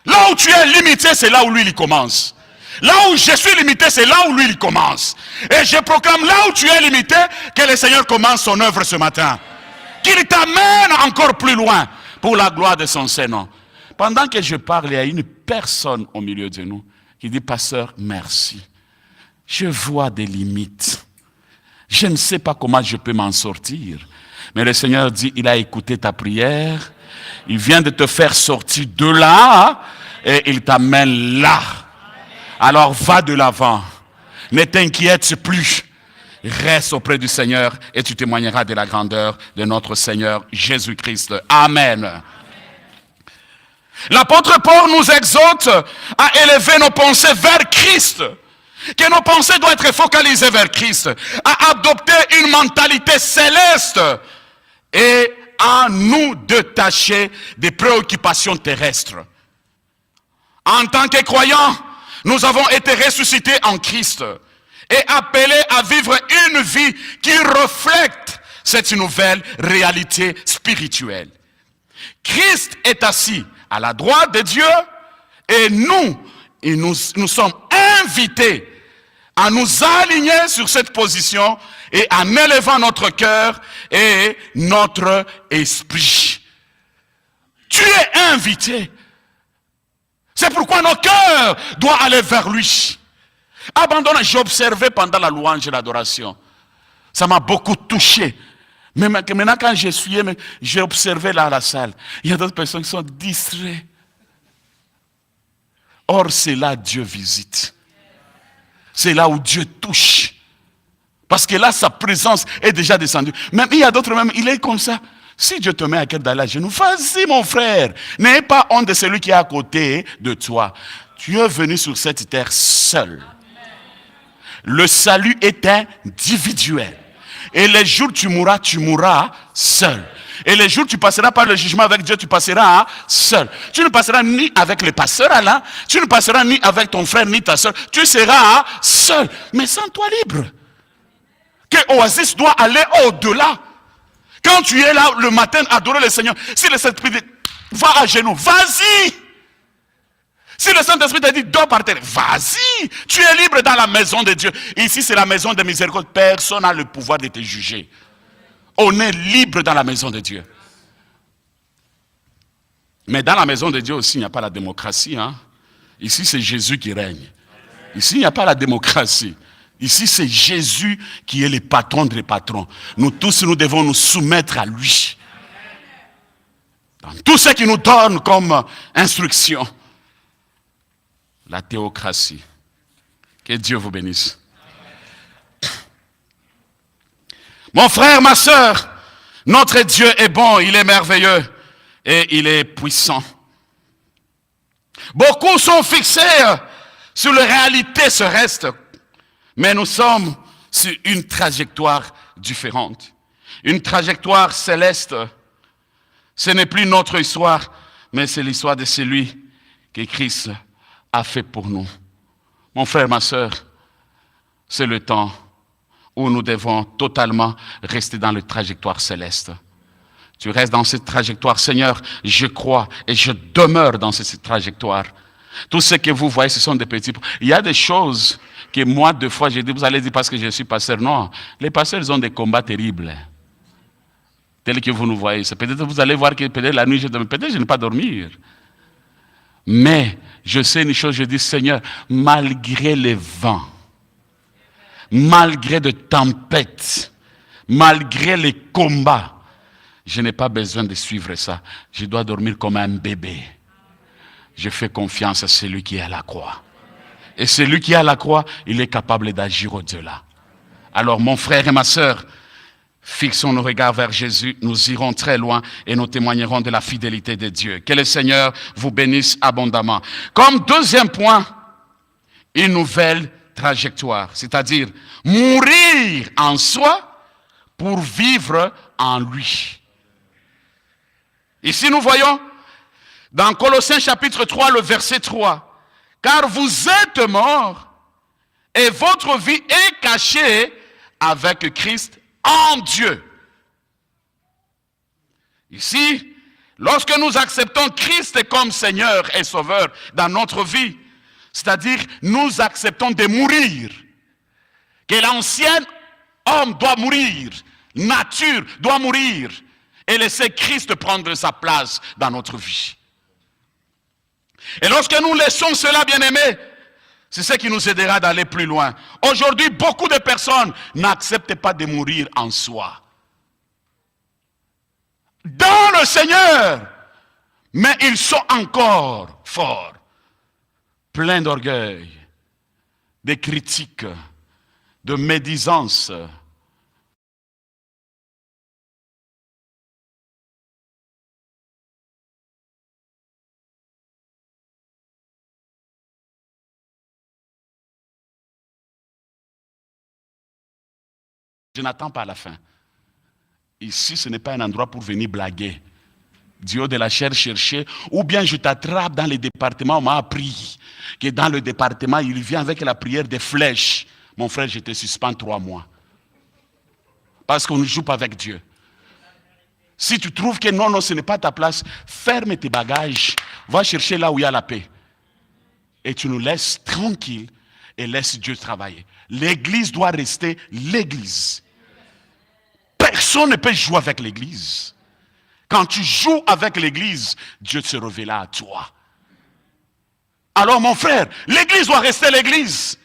Là où tu es limité, c'est là où lui il commence. Là où je suis limité, c'est là où lui il commence. Et je proclame là où tu es limité, que le Seigneur commence son œuvre ce matin. Qu'il t'amène encore plus loin pour la gloire de son Saint-Nom. Pendant que je parle, il y a une personne au milieu de nous qui dit, pasteur, merci. Je vois des limites. Je ne sais pas comment je peux m'en sortir. Mais le Seigneur dit, il a écouté ta prière. Il vient de te faire sortir de là et il t'amène là. Alors va de l'avant. Ne t'inquiète plus. Reste auprès du Seigneur et tu témoigneras de la grandeur de notre Seigneur Jésus-Christ. Amen. L'apôtre Paul nous exhorte à élever nos pensées vers Christ. Que nos pensées doivent être focalisées vers Christ. À adopter une mentalité céleste. Et à nous détacher des préoccupations terrestres. En tant que croyants, nous avons été ressuscités en Christ. Et appelés à vivre une vie qui reflète cette nouvelle réalité spirituelle. Christ est assis à la droite de Dieu et nous sommes invités à nous aligner sur cette position et en élevant notre cœur et notre esprit. Tu es invité. C'est pourquoi nos cœurs doivent aller vers lui. Abandonne, j'ai observé pendant la louange et l'adoration. Ça m'a beaucoup touché. Mais maintenant, quand j'ai observé là la salle, il y a d'autres personnes qui sont distraites. Or, c'est là Dieu visite. C'est là où Dieu touche. Parce que là, sa présence est déjà descendue. Même il y a d'autres, même, il est comme ça. Si Dieu te met à cœur d'aller à genoux, vas-y mon frère. N'aie pas honte de celui qui est à côté de toi. Tu es venu sur cette terre seul. Le salut est individuel. Et les jours où tu mourras seul. Et les jours où tu passeras par le jugement avec Dieu, tu passeras seul. Tu ne passeras ni avec le pasteur Alain, tu ne passeras ni avec ton frère, ni ta soeur. Tu seras seul. Mais sens-toi libre. Que Oasis doit aller au-delà. Quand tu es là le matin, adorer le Seigneur, si le Saint-Esprit dit, va à genoux, vas-y. Si le Saint-Esprit t'a dit, dors par terre, vas-y. Tu es libre dans la maison de Dieu. Ici, c'est la maison de miséricorde. Personne n'a le pouvoir de te juger. On est libre dans la maison de Dieu. Mais dans la maison de Dieu aussi, il n'y a pas la démocratie. Hein? Ici, c'est Jésus qui règne. Ici, il n'y a pas la démocratie. Ici, c'est Jésus qui est le patron des patrons. Nous tous, nous devons nous soumettre à lui. Dans tout ce qu'il nous donne comme instruction. La théocratie. Que Dieu vous bénisse. Mon frère, ma soeur, notre Dieu est bon, il est merveilleux et il est puissant. Beaucoup sont fixés sur les réalités célestes, mais nous sommes sur une trajectoire différente. Une trajectoire céleste, ce n'est plus notre histoire, mais c'est l'histoire de celui que Christ a fait pour nous. Mon frère, ma soeur, c'est le temps où nous devons totalement rester dans la trajectoire céleste. Tu restes dans cette trajectoire, Seigneur, je crois et je demeure dans cette trajectoire. Tout ce que vous voyez, ce sont des petits... Il y a des choses que moi, deux fois, j'ai dit, vous allez dire parce que je suis pasteur. Non, les pasteurs, ils ont des combats terribles. Tels que vous nous voyez. Peut-être vous allez voir que peut-être la nuit, peut-être je ne vais pas dormir. Mais je sais une chose, je dis, Seigneur, malgré les vents, malgré de tempêtes, malgré les combats, je n'ai pas besoin de suivre ça. Je dois dormir comme un bébé. Je fais confiance à celui qui est à la croix. Et celui qui est à la croix, il est capable d'agir au-delà. Alors mon frère et ma sœur, fixons nos regards vers Jésus, nous irons très loin et nous témoignerons de la fidélité de Dieu. Que le Seigneur vous bénisse abondamment. Comme deuxième point, une nouvelle trajectoire, c'est-à-dire mourir en soi pour vivre en lui. Ici nous voyons dans Colossiens chapitre 3, le verset 3, « Car vous êtes morts et votre vie est cachée avec Christ en Dieu. » Ici, lorsque nous acceptons Christ comme Seigneur et Sauveur dans notre vie, c'est-à-dire nous acceptons de mourir, que l'ancien homme doit mourir, nature doit mourir, et laisser Christ prendre sa place dans notre vie. Et lorsque nous laissons cela, bien-aimés, c'est ce qui nous aidera d'aller plus loin. Aujourd'hui, beaucoup de personnes n'acceptent pas de mourir en soi. Dans le Seigneur, mais ils sont encore forts, pleins d'orgueil, de critiques, de médisance. Je n'attends pas la fin. Ici, ce n'est pas un endroit pour venir blaguer. Dieu de la chair chercher, ou bien je t'attrape dans les départements. On m'a appris que dans le département, il vient avec la prière des flèches. Mon frère, je te suspends 3 mois. Parce qu'on ne joue pas avec Dieu. Si tu trouves que non, ce n'est pas ta place, ferme tes bagages, va chercher là où il y a la paix. Et tu nous laisses tranquilles et laisse Dieu travailler. L'église doit rester l'église. Personne ne peut jouer avec l'église. Quand tu joues avec l'église, Dieu se révéla à toi. Alors mon frère, l'église doit rester l'église.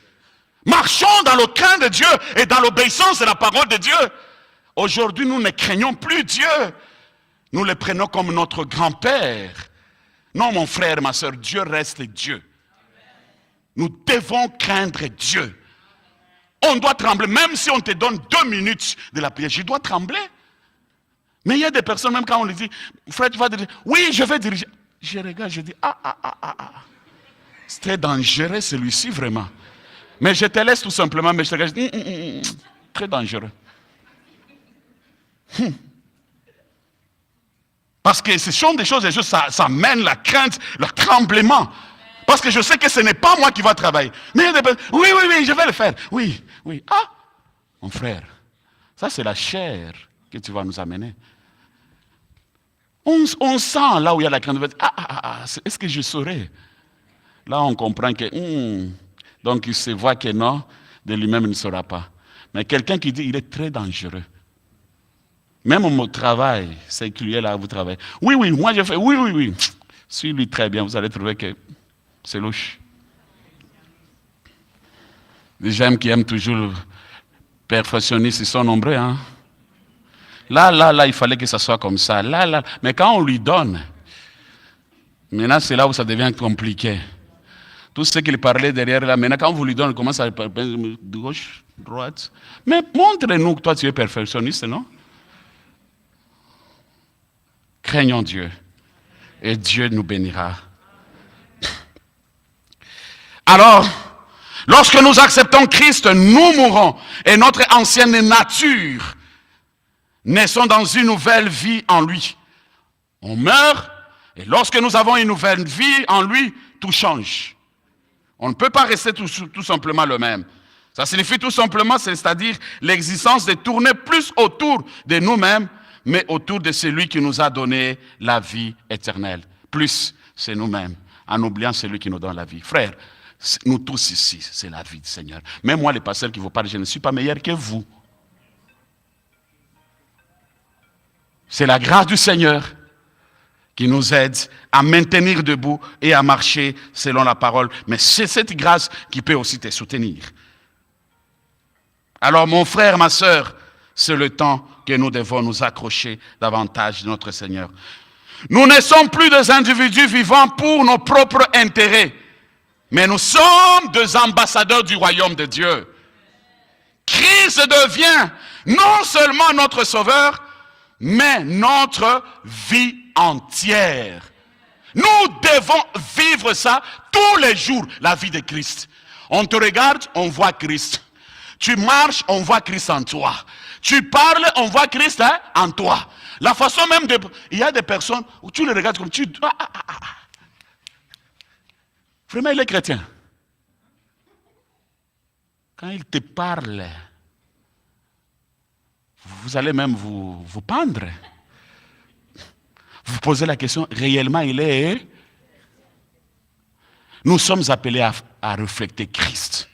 Marchons dans le craint de Dieu et dans l'obéissance de la parole de Dieu. Aujourd'hui, nous ne craignons plus Dieu. Nous le prenons comme notre grand-père. Non, mon frère, ma soeur, Dieu reste Dieu. Nous devons craindre Dieu. On doit trembler, même si on te donne 2 minutes de la prière, je dois trembler. Mais il y a des personnes, même quand on lui dit, frère, tu vas diriger. Oui, je vais diriger. Je regarde, je dis, c'est très dangereux celui-ci, vraiment. Mais je te laisse tout simplement, mais je te regarde, je dis, très dangereux. Parce que ce sont des choses, ça mène la crainte, le tremblement. Parce que je sais que ce n'est pas moi qui va travailler. Mais il y a des personnes, oui, je vais le faire. Oui. Ah, mon frère, ça c'est la chair que tu vas nous amener. On sent là où il y a la crainte. Est-ce que je saurais? Là on comprend que, donc il se voit que non, de lui-même il ne saura pas. Mais quelqu'un qui dit, il est très dangereux. Même au travail, c'est qu'il est là où vous travaillez. Oui, moi je fais, oui. Suis-lui très bien, vous allez trouver que c'est louche. Les gens qui aiment toujours le perfectionniste, ils sont nombreux. Hein? Là, il fallait que ça soit comme ça. Là. Mais quand on lui donne, maintenant c'est là où ça devient compliqué. Tout ce qu'il parlait derrière là, maintenant quand vous lui donnez, il commence à parler de gauche, droite. Mais montre-nous que toi tu es perfectionniste, non? Craignons Dieu et Dieu nous bénira. Alors, lorsque nous acceptons Christ, nous mourrons et notre ancienne nature naissons dans une nouvelle vie en lui. On meurt et lorsque nous avons une nouvelle vie en lui, tout change. On ne peut pas rester tout simplement le même. Ça signifie tout simplement, c'est-à-dire l'existence de tourner plus autour de nous-mêmes, mais autour de celui qui nous a donné la vie éternelle. Plus, c'est nous-mêmes, en oubliant celui qui nous donne la vie. Frères, nous tous ici, c'est la vie du Seigneur. Même moi, les pasteurs qui vous parlent, je ne suis pas meilleur que vous. C'est la grâce du Seigneur qui nous aide à maintenir debout et à marcher selon la parole. Mais c'est cette grâce qui peut aussi te soutenir. Alors mon frère, ma sœur, c'est le temps que nous devons nous accrocher davantage de notre Seigneur. Nous ne sommes plus des individus vivant pour nos propres intérêts, mais nous sommes des ambassadeurs du royaume de Dieu. Christ devient non seulement notre sauveur, mais notre vie entière. Nous devons vivre ça tous les jours, la vie de Christ. On te regarde, on voit Christ. Tu marches, on voit Christ en toi. Tu parles, on voit Christ en toi. La façon même de... Il y a des personnes où tu les regardes comme tu... Vraiment, il est chrétien. Quand il te parle, vous allez même vous pendre. Vous posez la question, réellement il est... Nous sommes appelés à refléter Christ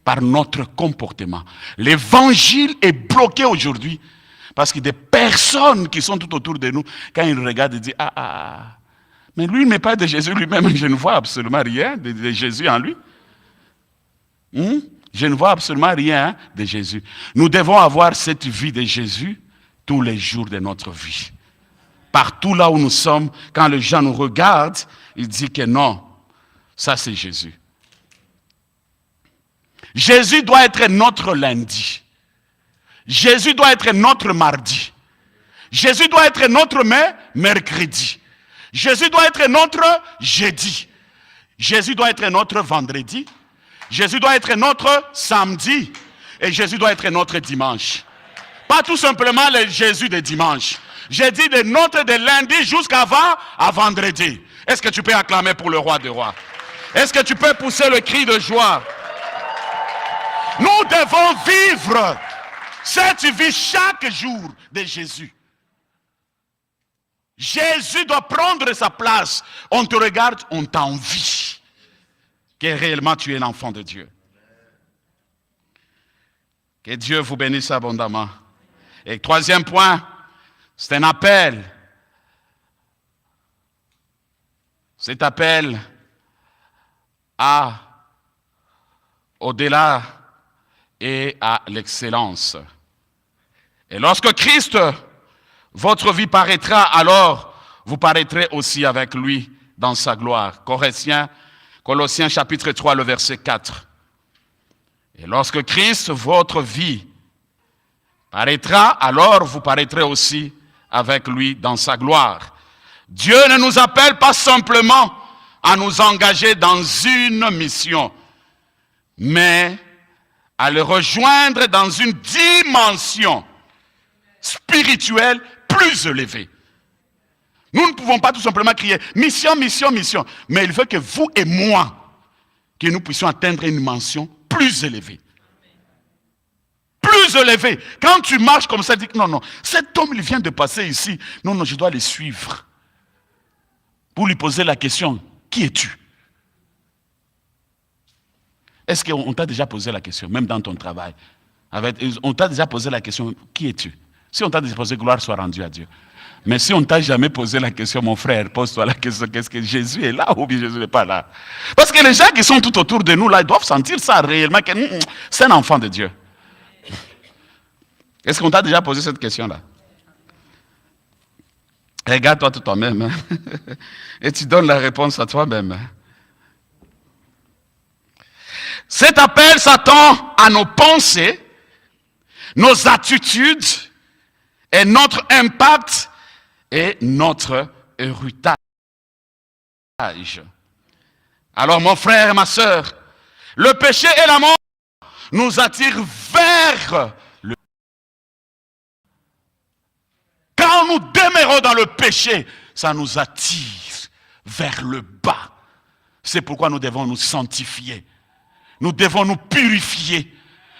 par notre comportement. L'évangile est bloqué aujourd'hui parce qu'il y a des personnes qui sont tout autour de nous, quand ils regardent, ils disent, mais lui, il n'est pas de Jésus lui-même, je ne vois absolument rien de Jésus en lui. Je ne vois absolument rien de Jésus. Nous devons avoir cette vie de Jésus tous les jours de notre vie. Partout là où nous sommes, quand les gens nous regardent, ils disent que non, ça c'est Jésus. Jésus doit être notre lundi. Jésus doit être notre mardi. Jésus doit être notre mercredi. Jésus doit être notre jeudi. Jésus doit être notre vendredi. Jésus doit être notre samedi. Et Jésus doit être notre dimanche. Pas tout simplement le Jésus de dimanche. J'ai dit de notre de lundi jusqu'à vendredi. Est-ce que tu peux acclamer pour le roi des rois? Est-ce que tu peux pousser le cri de joie? Nous devons vivre cette vie chaque jour de Jésus. Jésus doit prendre sa place. On te regarde, on t'envie. Que réellement tu es l'enfant de Dieu. Que Dieu vous bénisse abondamment. Et troisième point, c'est un appel. Cet appel au-delà et à l'excellence. Et lorsque Christ, votre vie paraîtra, alors vous paraîtrez aussi avec lui dans sa gloire. Colossiens chapitre 3, le verset 4. Et lorsque Christ, votre vie, paraîtra, alors vous paraîtrez aussi avec lui dans sa gloire. Dieu ne nous appelle pas simplement à nous engager dans une mission, mais à le rejoindre dans une dimension spirituelle plus élevée. Nous ne pouvons pas tout simplement crier mission, mission, mission, mais il veut que vous et moi, que nous puissions atteindre une dimension plus élevée. Plus élevée. Quand tu marches comme ça, dis non, non, cet homme il vient de passer ici. Non, non, je dois le suivre. Pour lui poser la question, qui es-tu? Est-ce qu'on t'a déjà posé la question, même dans ton travail? On t'a déjà posé la question, qui es-tu? Si on t'a déjà posé, gloire soit rendue à Dieu. Mais si on ne t'a jamais posé la question, mon frère, pose-toi la question, qu'est-ce que Jésus est là ou bien Jésus n'est pas là? Parce que les gens qui sont tout autour de nous, là, ils doivent sentir ça réellement, que c'est un enfant de Dieu. Est-ce qu'on t'a déjà posé cette question-là? Regarde-toi toi-même, hein? Et tu donnes la réponse à toi-même. Hein? Cet appel s'attend à nos pensées, nos attitudes et notre impact et notre héritage. Alors mon frère et ma sœur, le péché et la mort nous attirent vers le... Quand nous demeurons dans le péché, ça nous attire vers le bas. C'est pourquoi nous devons nous sanctifier. Nous devons nous purifier.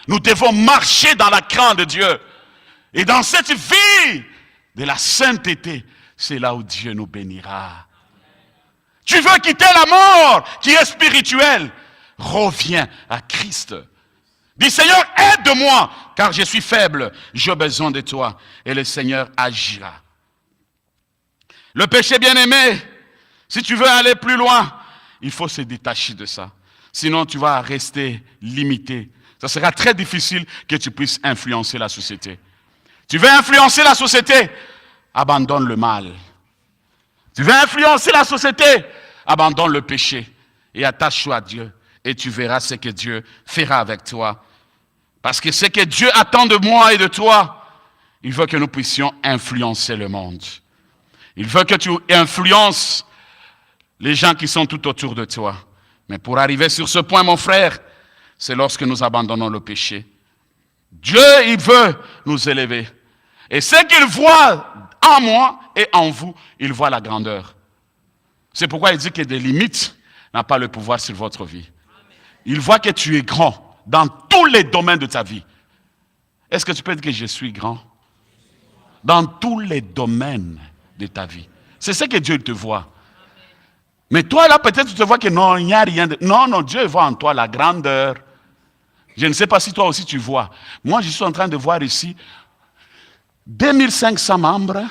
Nous devons marcher dans la crainte de Dieu. Et dans cette vie de la sainteté, c'est là où Dieu nous bénira. Tu veux quitter la mort qui est spirituelle? Reviens à Christ. Dis Seigneur, aide-moi, car je suis faible, j'ai besoin de toi. Et le Seigneur agira. Le péché bien-aimé, si tu veux aller plus loin, il faut se détacher de ça. Sinon, tu vas rester limité ça sera très difficile que tu puisses influencer la société. Tu veux influencer la société? Abandonne le mal. Tu veux influencer la société? Abandonne le péché et attache-toi à Dieu. Et tu verras ce que Dieu fera avec toi. Parce que ce que Dieu attend de moi et de toi, il veut que nous puissions influencer le monde. Il veut que tu influences les gens qui sont tout autour de toi. Mais pour arriver sur ce point, mon frère, c'est lorsque nous abandonnons le péché. Dieu, il veut nous élever. Et ce qu'il voit en moi et en vous, il voit la grandeur. C'est pourquoi il dit que des limites n'ont pas le pouvoir sur votre vie. Il voit que tu es grand dans tous les domaines de ta vie. Est-ce que tu peux dire que je suis grand? Dans tous les domaines de ta vie. C'est ce que Dieu te voit. Mais toi, là, peut-être tu te vois que non, il n'y a rien de... Non, non, Dieu voit en toi la grandeur. Je ne sais pas si toi aussi tu vois. Moi, je suis en train de voir ici 2500 membres.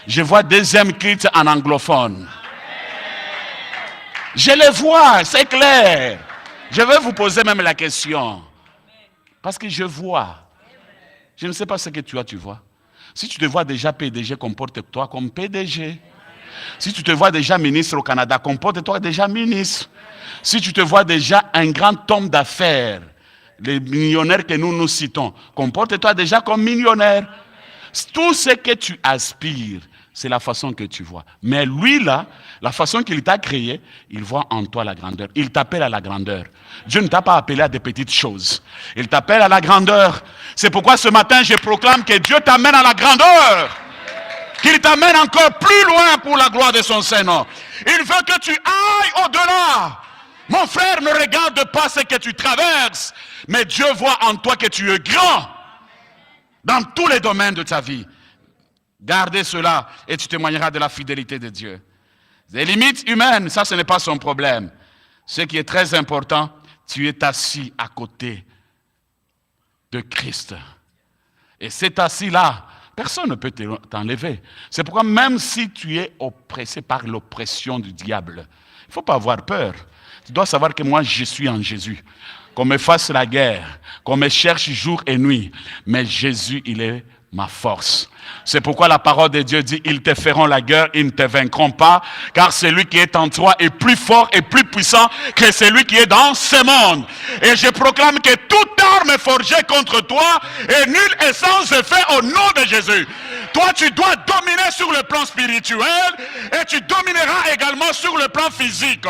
Je vois deuxième culte en anglophone. Je les vois, c'est clair. Je vais vous poser même la question. Parce que je vois. Je ne sais pas ce que tu vois. Si tu te vois déjà PDG, comporte-toi comme PDG. Si tu te vois déjà ministre au Canada, comporte-toi déjà ministre. Si tu te vois déjà un grand homme d'affaires, les millionnaires que nous citons, comporte-toi déjà comme millionnaire. Tout ce que tu aspires, c'est la façon que tu vois. Mais lui là, la façon qu'il t'a créé, il voit en toi la grandeur. Il t'appelle à la grandeur. Dieu ne t'a pas appelé à des petites choses. Il t'appelle à la grandeur. C'est pourquoi ce matin, je proclame que Dieu t'amène à la grandeur. Qu'il t'amène encore plus loin pour la gloire de son Saint-Nom. Il veut que tu ailles au-delà. Mon frère, ne regarde pas ce que tu traverses, mais Dieu voit en toi que tu es grand dans tous les domaines de ta vie. Gardez cela et tu témoigneras de la fidélité de Dieu. Les limites humaines, ça ce n'est pas son problème. Ce qui est très important, tu es assis à côté de Christ. Et cet assis-là, personne ne peut t'enlever. C'est pourquoi même si tu es oppressé par l'oppression du diable, il ne faut pas avoir peur. Tu dois savoir que moi, je suis en Jésus. Qu'on me fasse la guerre, qu'on me cherche jour et nuit. Mais Jésus, il est ma force. C'est pourquoi la parole de Dieu dit, ils te feront la guerre, ils ne te vaincront pas, car celui qui est en toi est plus fort et plus puissant que celui qui est dans ce monde. Et je proclame que toute arme forgée contre toi est nulle et sans effet au nom de Jésus. Toi, tu dois dominer sur le plan spirituel et tu domineras également sur le plan physique.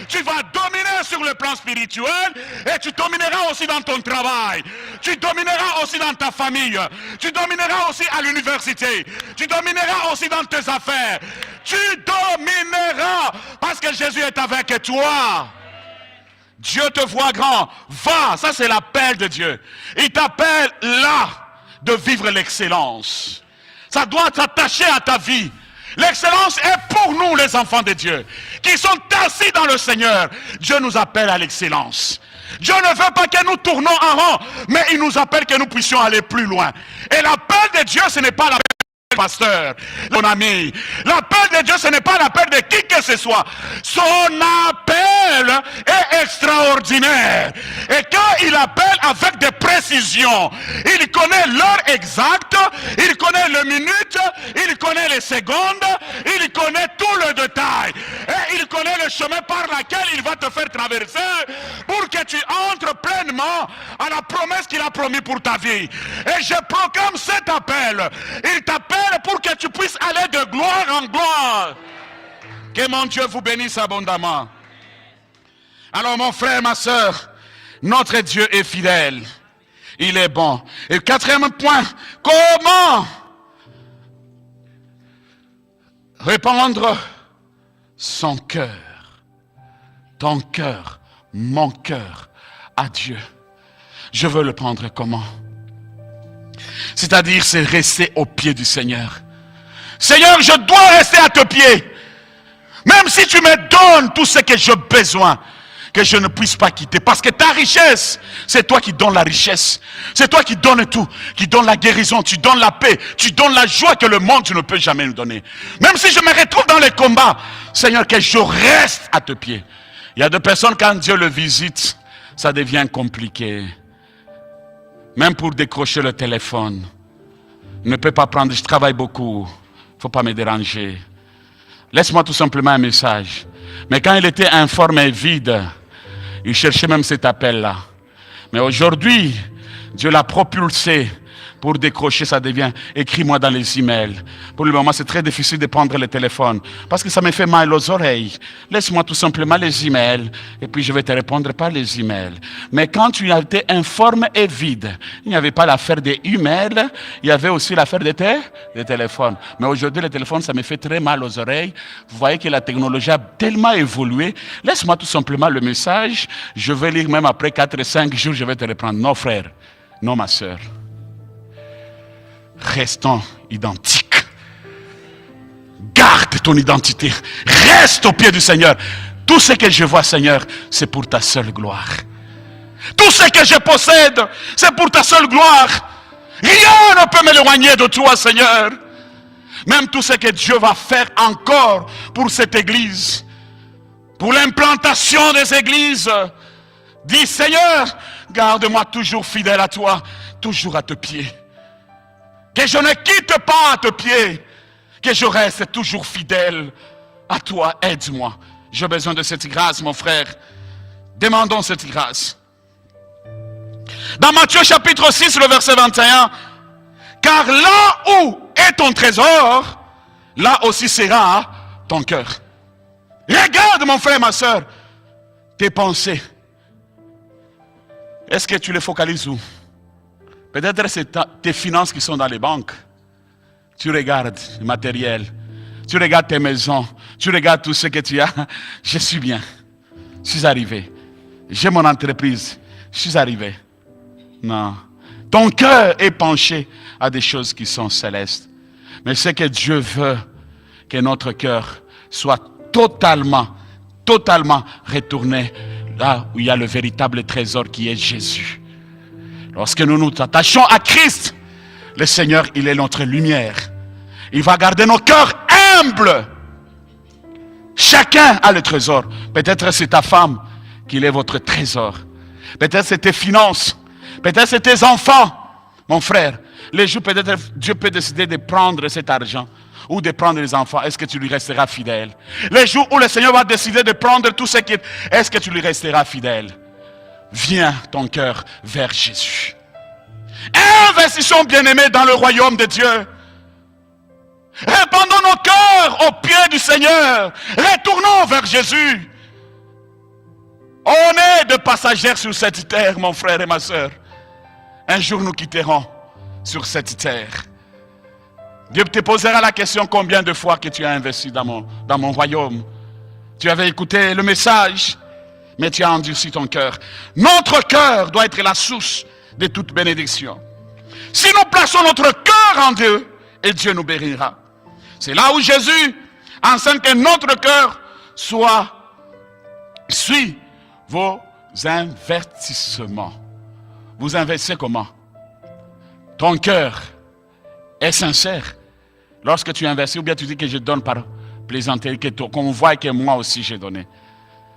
Tu vas dominer sur le plan spirituel et tu domineras aussi dans ton travail. Tu domineras aussi dans ta famille. Tu domineras aussi à l'université. Tu domineras aussi dans tes affaires. Tu domineras parce que Jésus est avec toi. Dieu te voit grand. Va, ça c'est l'appel de Dieu. Il t'appelle là de vivre l'excellence. Ça doit t'attacher à ta vie. L'excellence est pour nous les enfants de Dieu qui sont assis dans le Seigneur. Dieu nous appelle à l'excellence. Dieu ne veut pas que nous tournons en rond, mais il nous appelle que nous puissions aller plus loin. Et l'appel de Dieu, ce n'est pas l'appel du pasteur, mon ami. L'appel de Dieu, ce n'est pas l'appel de qui que ce soit. Son appel est extraordinaire. Et quand il appelle avec des précisions, il connaît l'heure exacte, il connaît les minutes, il connaît les secondes, il connaît tout le détail. Et il connaît le chemin par lequel il va te faire traverser pour que tu entres pleinement à la promesse qu'il a promis pour ta vie. Et je proclame cet appel. Il t'appelle pour que tu puisses aller de gloire en gloire. Que mon Dieu vous bénisse abondamment. Alors mon frère, ma soeur, notre Dieu est fidèle. Il est bon. Et quatrième point, comment répandre son cœur, ton cœur, mon cœur à Dieu. Je veux le prendre comment? C'est-à-dire, c'est rester au pied du Seigneur. Seigneur, je dois rester à tes pieds. Même si tu me donnes tout ce que j'ai besoin, que je ne puisse pas quitter. Parce que ta richesse, c'est toi qui donnes la richesse. C'est toi qui donnes tout. Qui donnes la guérison, tu donnes la paix, tu donnes la joie que le monde ne peut jamais nous donner. Même si je me retrouve dans les combats, Seigneur, que je reste à tes pieds. Il y a des personnes, quand Dieu le visite, ça devient compliqué. Même pour décrocher le téléphone. Ne peux pas prendre, je travaille beaucoup. Il ne faut pas me déranger. Laisse-moi tout simplement un message. Mais quand il était informe et vide, il cherchait même cet appel-là. Mais aujourd'hui, Dieu l'a propulsé. Pour décrocher, ça devient écris-moi dans les emails. Pour le moment, c'est très difficile de prendre le téléphone parce que ça me fait mal aux oreilles. Laisse-moi tout simplement les emails et puis je vais te répondre par les emails. Mais quand tu étais informe et vide, il n'y avait pas l'affaire des emails, il y avait aussi l'affaire des téléphones. Mais aujourd'hui, le téléphone, ça me fait très mal aux oreilles. Vous voyez que la technologie a tellement évolué. Laisse-moi tout simplement le message. Je vais lire même après 4 et 5 jours, je vais te reprendre. Non, frère. Non, ma soeur. Restons identiques. Garde ton identité. Reste au pied du Seigneur. Tout ce que je vois, Seigneur, c'est pour ta seule gloire. Tout ce que je possède, c'est pour ta seule gloire. Rien ne peut m'éloigner de toi, Seigneur. Même tout ce que Dieu va faire encore pour cette église, pour l'implantation des églises. Dis, Seigneur, garde-moi toujours fidèle à toi, toujours à tes pieds. Que je ne quitte pas à tes pieds. Que je reste toujours fidèle à toi. Aide-moi. J'ai besoin de cette grâce, mon frère. Demandons cette grâce. Dans Matthieu chapitre 6, le verset 21. Car là où est ton trésor, là aussi sera ton cœur. Regarde, mon frère, ma soeur, tes pensées. Est-ce que tu les focalises où? Peut-être c'est tes finances qui sont dans les banques. Tu regardes le matériel. Tu regardes tes maisons. Tu regardes tout ce que tu as. Je suis bien. Je suis arrivé. J'ai mon entreprise. Je suis arrivé. Non. Ton cœur est penché à des choses qui sont célestes. Mais c'est que Dieu veut que notre cœur soit totalement retourné là où il y a le véritable trésor qui est Jésus. Lorsque nous nous attachons à Christ, le Seigneur, il est notre lumière. Il va garder nos cœurs humbles. Chacun a le trésor. Peut-être c'est ta femme qui est votre trésor. Peut-être c'est tes finances. Peut-être c'est tes enfants. Mon frère, les jours peut-être Dieu peut décider de prendre cet argent ou de prendre les enfants. Est-ce que tu lui resteras fidèle? Les jours où le Seigneur va décider de prendre tout ce qui est, est-ce que tu lui resteras fidèle? Viens ton cœur vers Jésus. Investissons, bien-aimés, dans le royaume de Dieu. Répandons nos cœurs au pied du Seigneur. Retournons vers Jésus. On est de passagers sur cette terre, mon frère et ma soeur. Un jour nous quitterons sur cette terre. Dieu te posera la question combien de fois que tu as investi dans mon royaume. Tu avais écouté le message, mais tu as endurci ton cœur. Notre cœur doit être la source de toute bénédiction. Si nous plaçons notre cœur en Dieu, et Dieu nous bénira. C'est là où Jésus enseigne que notre cœur suit vos investissements. Vous investissez comment? Ton cœur est sincère. Lorsque tu investis, ou bien tu dis que je donne par plaisanterie, qu'on voit que moi aussi j'ai donné.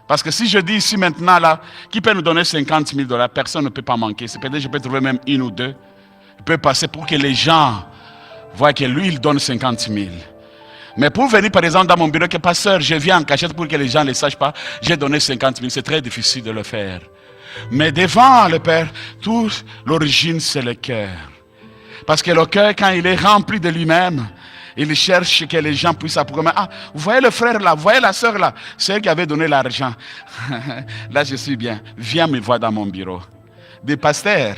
Parce que si je dis ici maintenant, là, qui peut nous donner 50 000 $, personne ne peut pas manquer. C'est peut-être je peux trouver même une ou deux. Je peux passer pour que les gens voient que lui, il donne 50 000. Mais pour venir, par exemple, dans mon bureau, que pasteur, je viens en cachette pour que les gens ne le sachent pas, j'ai donné 50 000. C'est très difficile de le faire. Mais devant le Père, toute l'origine, c'est le cœur. Parce que le cœur, quand il est rempli de lui-même, il cherche que les gens puissent approuver. Ah, vous voyez le frère là, vous voyez la soeur là, c'est elle qui avait donné l'argent. Là, je suis bien. Viens me voir dans mon bureau. Des pasteurs,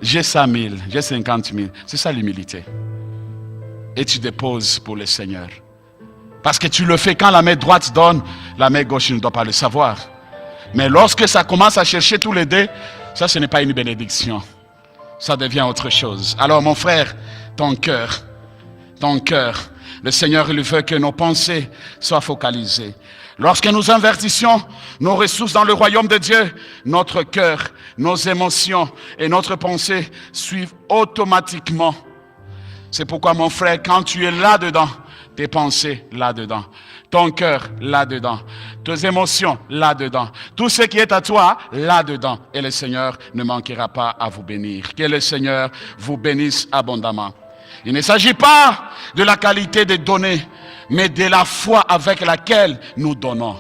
j'ai 100 000, j'ai 50 000. C'est ça l'humilité. Et tu déposes pour le Seigneur. Parce que tu le fais quand la main droite donne, la main gauche ne doit pas le savoir. Mais lorsque ça commence à chercher tous les deux, ça ce n'est pas une bénédiction. Ça devient autre chose. Alors mon frère, ton cœur, le Seigneur il veut que nos pensées soient focalisées. Lorsque nous investissons nos ressources dans le royaume de Dieu, notre cœur, nos émotions et notre pensée suivent automatiquement. C'est pourquoi mon frère, quand tu es là-dedans, tes pensées là-dedans, ton cœur là-dedans, tes émotions, là-dedans. Tout ce qui est à toi, là-dedans. Et le Seigneur ne manquera pas à vous bénir. Que le Seigneur vous bénisse abondamment. Il ne s'agit pas de la qualité des données, mais de la foi avec laquelle nous donnons.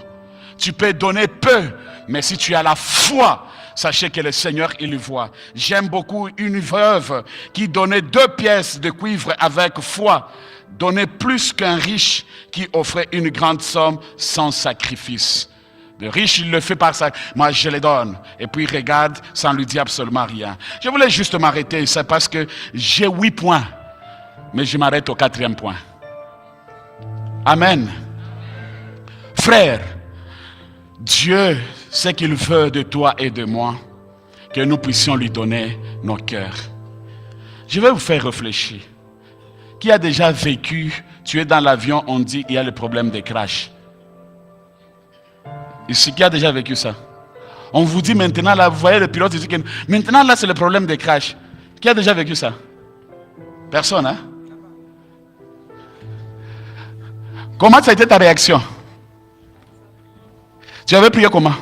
Tu peux donner peu, mais si tu as la foi, sachez que le Seigneur, il voit. J'aime beaucoup une veuve qui donnait 2 pièces de cuivre avec foi. Donnait plus qu'un riche qui offrait une grande somme sans sacrifice. Le riche, il le fait par ça. Moi, je les donne. Et puis, il regarde sans lui dire absolument rien. Je voulais juste m'arrêter. C'est parce que j'ai 8 points. Mais je m'arrête au 4e point. Amen. Frère, Dieu, ce qu'il veut de toi et de moi, que nous puissions lui donner nos cœurs. Je vais vous faire réfléchir. Qui a déjà vécu, tu es dans l'avion, on dit il y a le problème des crashs. Ici, qui a déjà vécu ça? On vous dit maintenant, là, vous voyez le pilote, il dit que maintenant là c'est le problème des crashs. Qui a déjà vécu ça? Personne, hein? Comment ça a été ta réaction? Tu avais prié comment?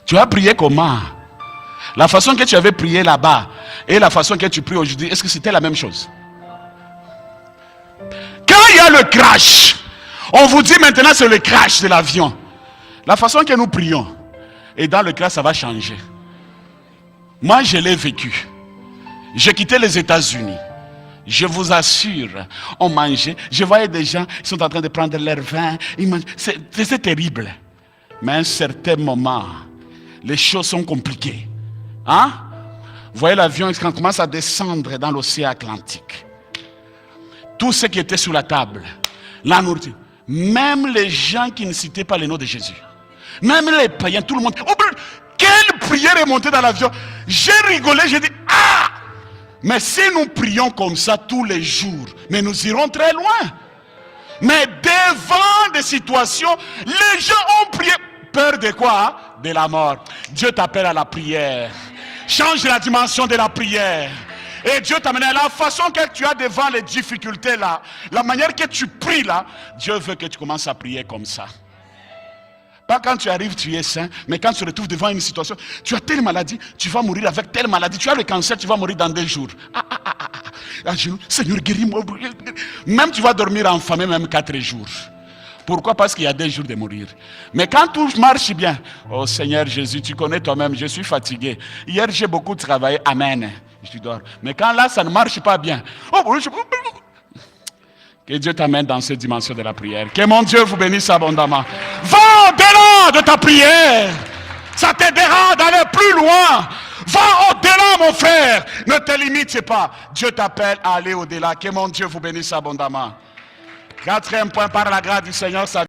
Tu as prié comment? La façon que tu avais prié là-bas et la façon que tu pries aujourd'hui, est-ce que c'était la même chose? Quand il y a le crash, on vous dit maintenant c'est le crash de l'avion. La façon que nous prions, et dans le crash ça va changer. Moi je l'ai vécu. J'ai quitté les États-Unis. Je vous assure, on mangeait. Je voyais des gens qui sont en train de prendre leur vin. C'est terrible. Mais à un certain moment, les choses sont compliquées. Hein? Vous voyez l'avion quand on commence à descendre dans l'océan Atlantique. Tout ce qui était sur la table, la nourriture, même les gens qui ne citaient pas le nom de Jésus, même les païens, tout le monde. Oh, quelle prière est montée dans l'avion. J'ai rigolé, j'ai dit, ah! Mais si nous prions comme ça tous les jours, mais nous irons très loin. Mais devant des situations, les gens ont prié. Peur de quoi? De la mort. Dieu t'appelle à la prière. Change la dimension de la prière. Et Dieu t'amène à la façon que tu as devant les difficultés là. La manière que tu pries là. Dieu veut que tu commences à prier comme ça. Pas quand tu arrives, tu es sain, mais quand tu te retrouves devant une situation, tu as telle maladie, tu vas mourir avec telle maladie. Tu as le cancer, tu vas mourir dans 2 jours. Seigneur, guéris-moi. Même tu vas dormir enfamé, même 4 jours. Pourquoi? Parce qu'il y a 2 jours de mourir. Mais quand tout marche bien, oh Seigneur Jésus, tu connais toi-même, je suis fatigué. Hier, j'ai beaucoup travaillé, amen. Je dors. Mais quand là, ça ne marche pas bien. Que Dieu t'amène dans cette dimension de la prière. Que mon Dieu vous bénisse abondamment. Va au-delà de ta prière. Ça t'aidera d'aller plus loin. Va au-delà, mon frère. Ne te limite pas. Dieu t'appelle à aller au-delà. Que mon Dieu vous bénisse abondamment. 4e point, par la grâce du Seigneur.